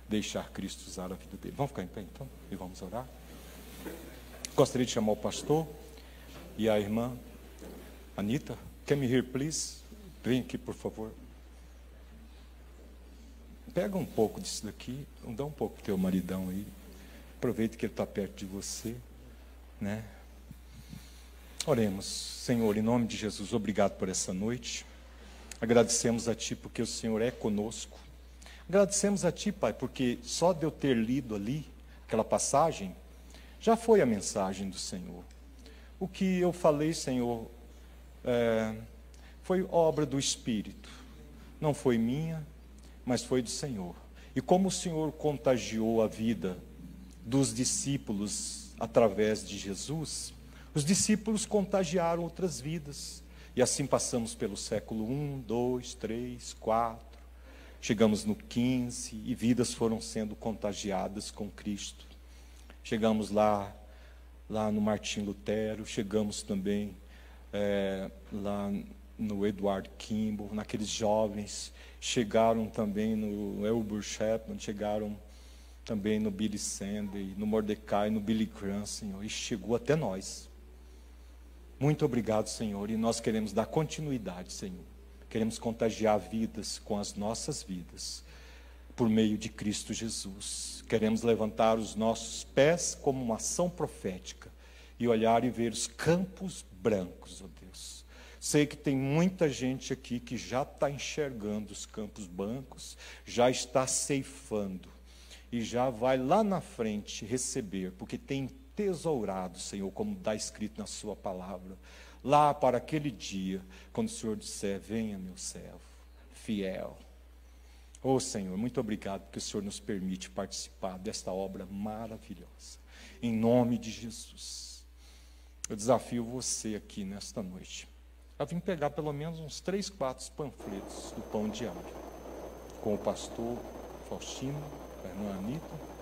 deixar Cristo usar a vida dele. Vamos ficar em pé então e vamos orar. Gostaria de chamar o pastor e a irmã Anita. Can me hear, please? Vem aqui, por favor. Pega um pouco disso daqui, dá um pouco pro teu maridão aí. Aproveita que ele está perto de você, né? Oremos. Senhor, em nome de Jesus, obrigado por essa noite. Agradecemos a Ti porque o Senhor é conosco. Agradecemos a Ti, Pai, porque só de eu ter lido ali aquela passagem, já foi a mensagem do Senhor. O que eu falei, Senhor, foi obra do Espírito. Não foi minha, mas foi do Senhor. E como o Senhor contagiou a vida dos discípulos através de Jesus, os discípulos contagiaram outras vidas. E assim passamos pelo século 1, 2, 3, 4. Chegamos no 15 e vidas foram sendo contagiadas com Cristo. Chegamos lá no Martim Lutero, chegamos também lá no Edward Kimball, naqueles jovens, chegaram também no Elbert Chapman, chegaram também no Billy Sunday, no Mordecai, no Billy Graham, Senhor, e chegou até nós. Muito obrigado, Senhor, e nós queremos dar continuidade, Senhor. Queremos contagiar vidas com as nossas vidas, por meio de Cristo Jesus. Queremos levantar os nossos pés como uma ação profética e olhar e ver os campos brancos, ó Deus. Sei que tem muita gente aqui que já está enxergando os campos brancos, já está ceifando e já vai lá na frente receber, porque tem tesourado, Senhor, como está escrito na sua palavra, lá para aquele dia, quando o Senhor disser: venha meu servo, fiel. Oh Senhor, muito obrigado porque o Senhor nos permite participar desta obra maravilhosa. Em nome de Jesus, eu desafio você aqui nesta noite a vir pegar pelo menos uns 3, 4 panfletos do Pão Diário, com o pastor Faustino, a irmã Anita,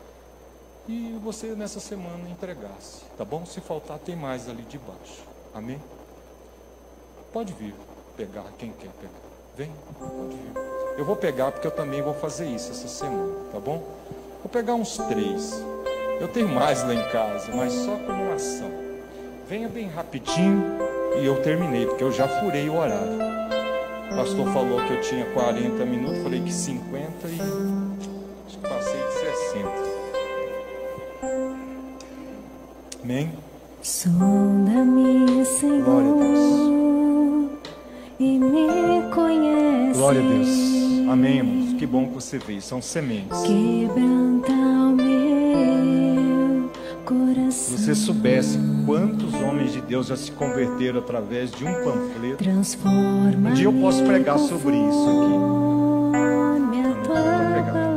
e você nessa semana entregasse, tá bom? Se faltar, tem mais ali de baixo. Amém? Pode vir pegar, quem quer pegar. Vem, pode vir. Eu vou pegar porque eu também vou fazer isso essa semana, tá bom? Vou pegar uns 3. Eu tenho mais lá em casa, mas só como uma ação. Venha bem rapidinho e eu terminei, porque eu já furei o horário. O pastor falou que eu tinha 40 minutos, falei que 50 e acho que passei de 60. Amém? Sonda-me, Senhor, Glória a Deus. E me conhece. Glória a Deus. Amém, irmãos. Que bom que você veio. São sementes. Quebranta o meu coração. Se você soubesse quantos homens de Deus já se converteram através de um panfleto. Transforma. Um dia eu posso pregar sobre isso aqui. Minha tua palavra.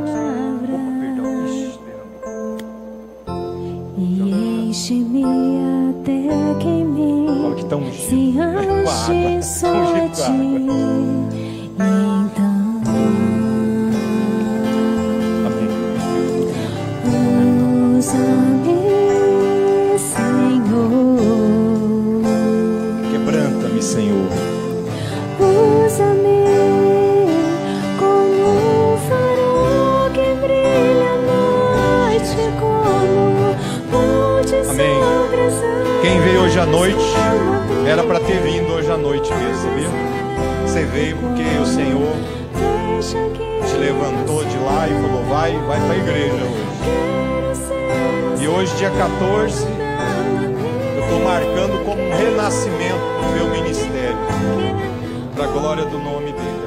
Opa, perdão. Ixi, E enche-me até que em mim fala que tá ungido. se Com água. ache só a Ungido ti. com água. Então Amém. usa-me, Senhor. Quebranta-me, Senhor. Usa-me como um farol que brilha à noite, como pão de Amém. sobre as águas. Quem veio hoje à noite era para ter vindo hoje à noite mesmo, sabia? Você veio porque o Senhor te levantou de lá e falou: vai para a igreja hoje. E hoje, dia 14, eu estou marcando como um renascimento do meu ministério, para a glória do nome dele.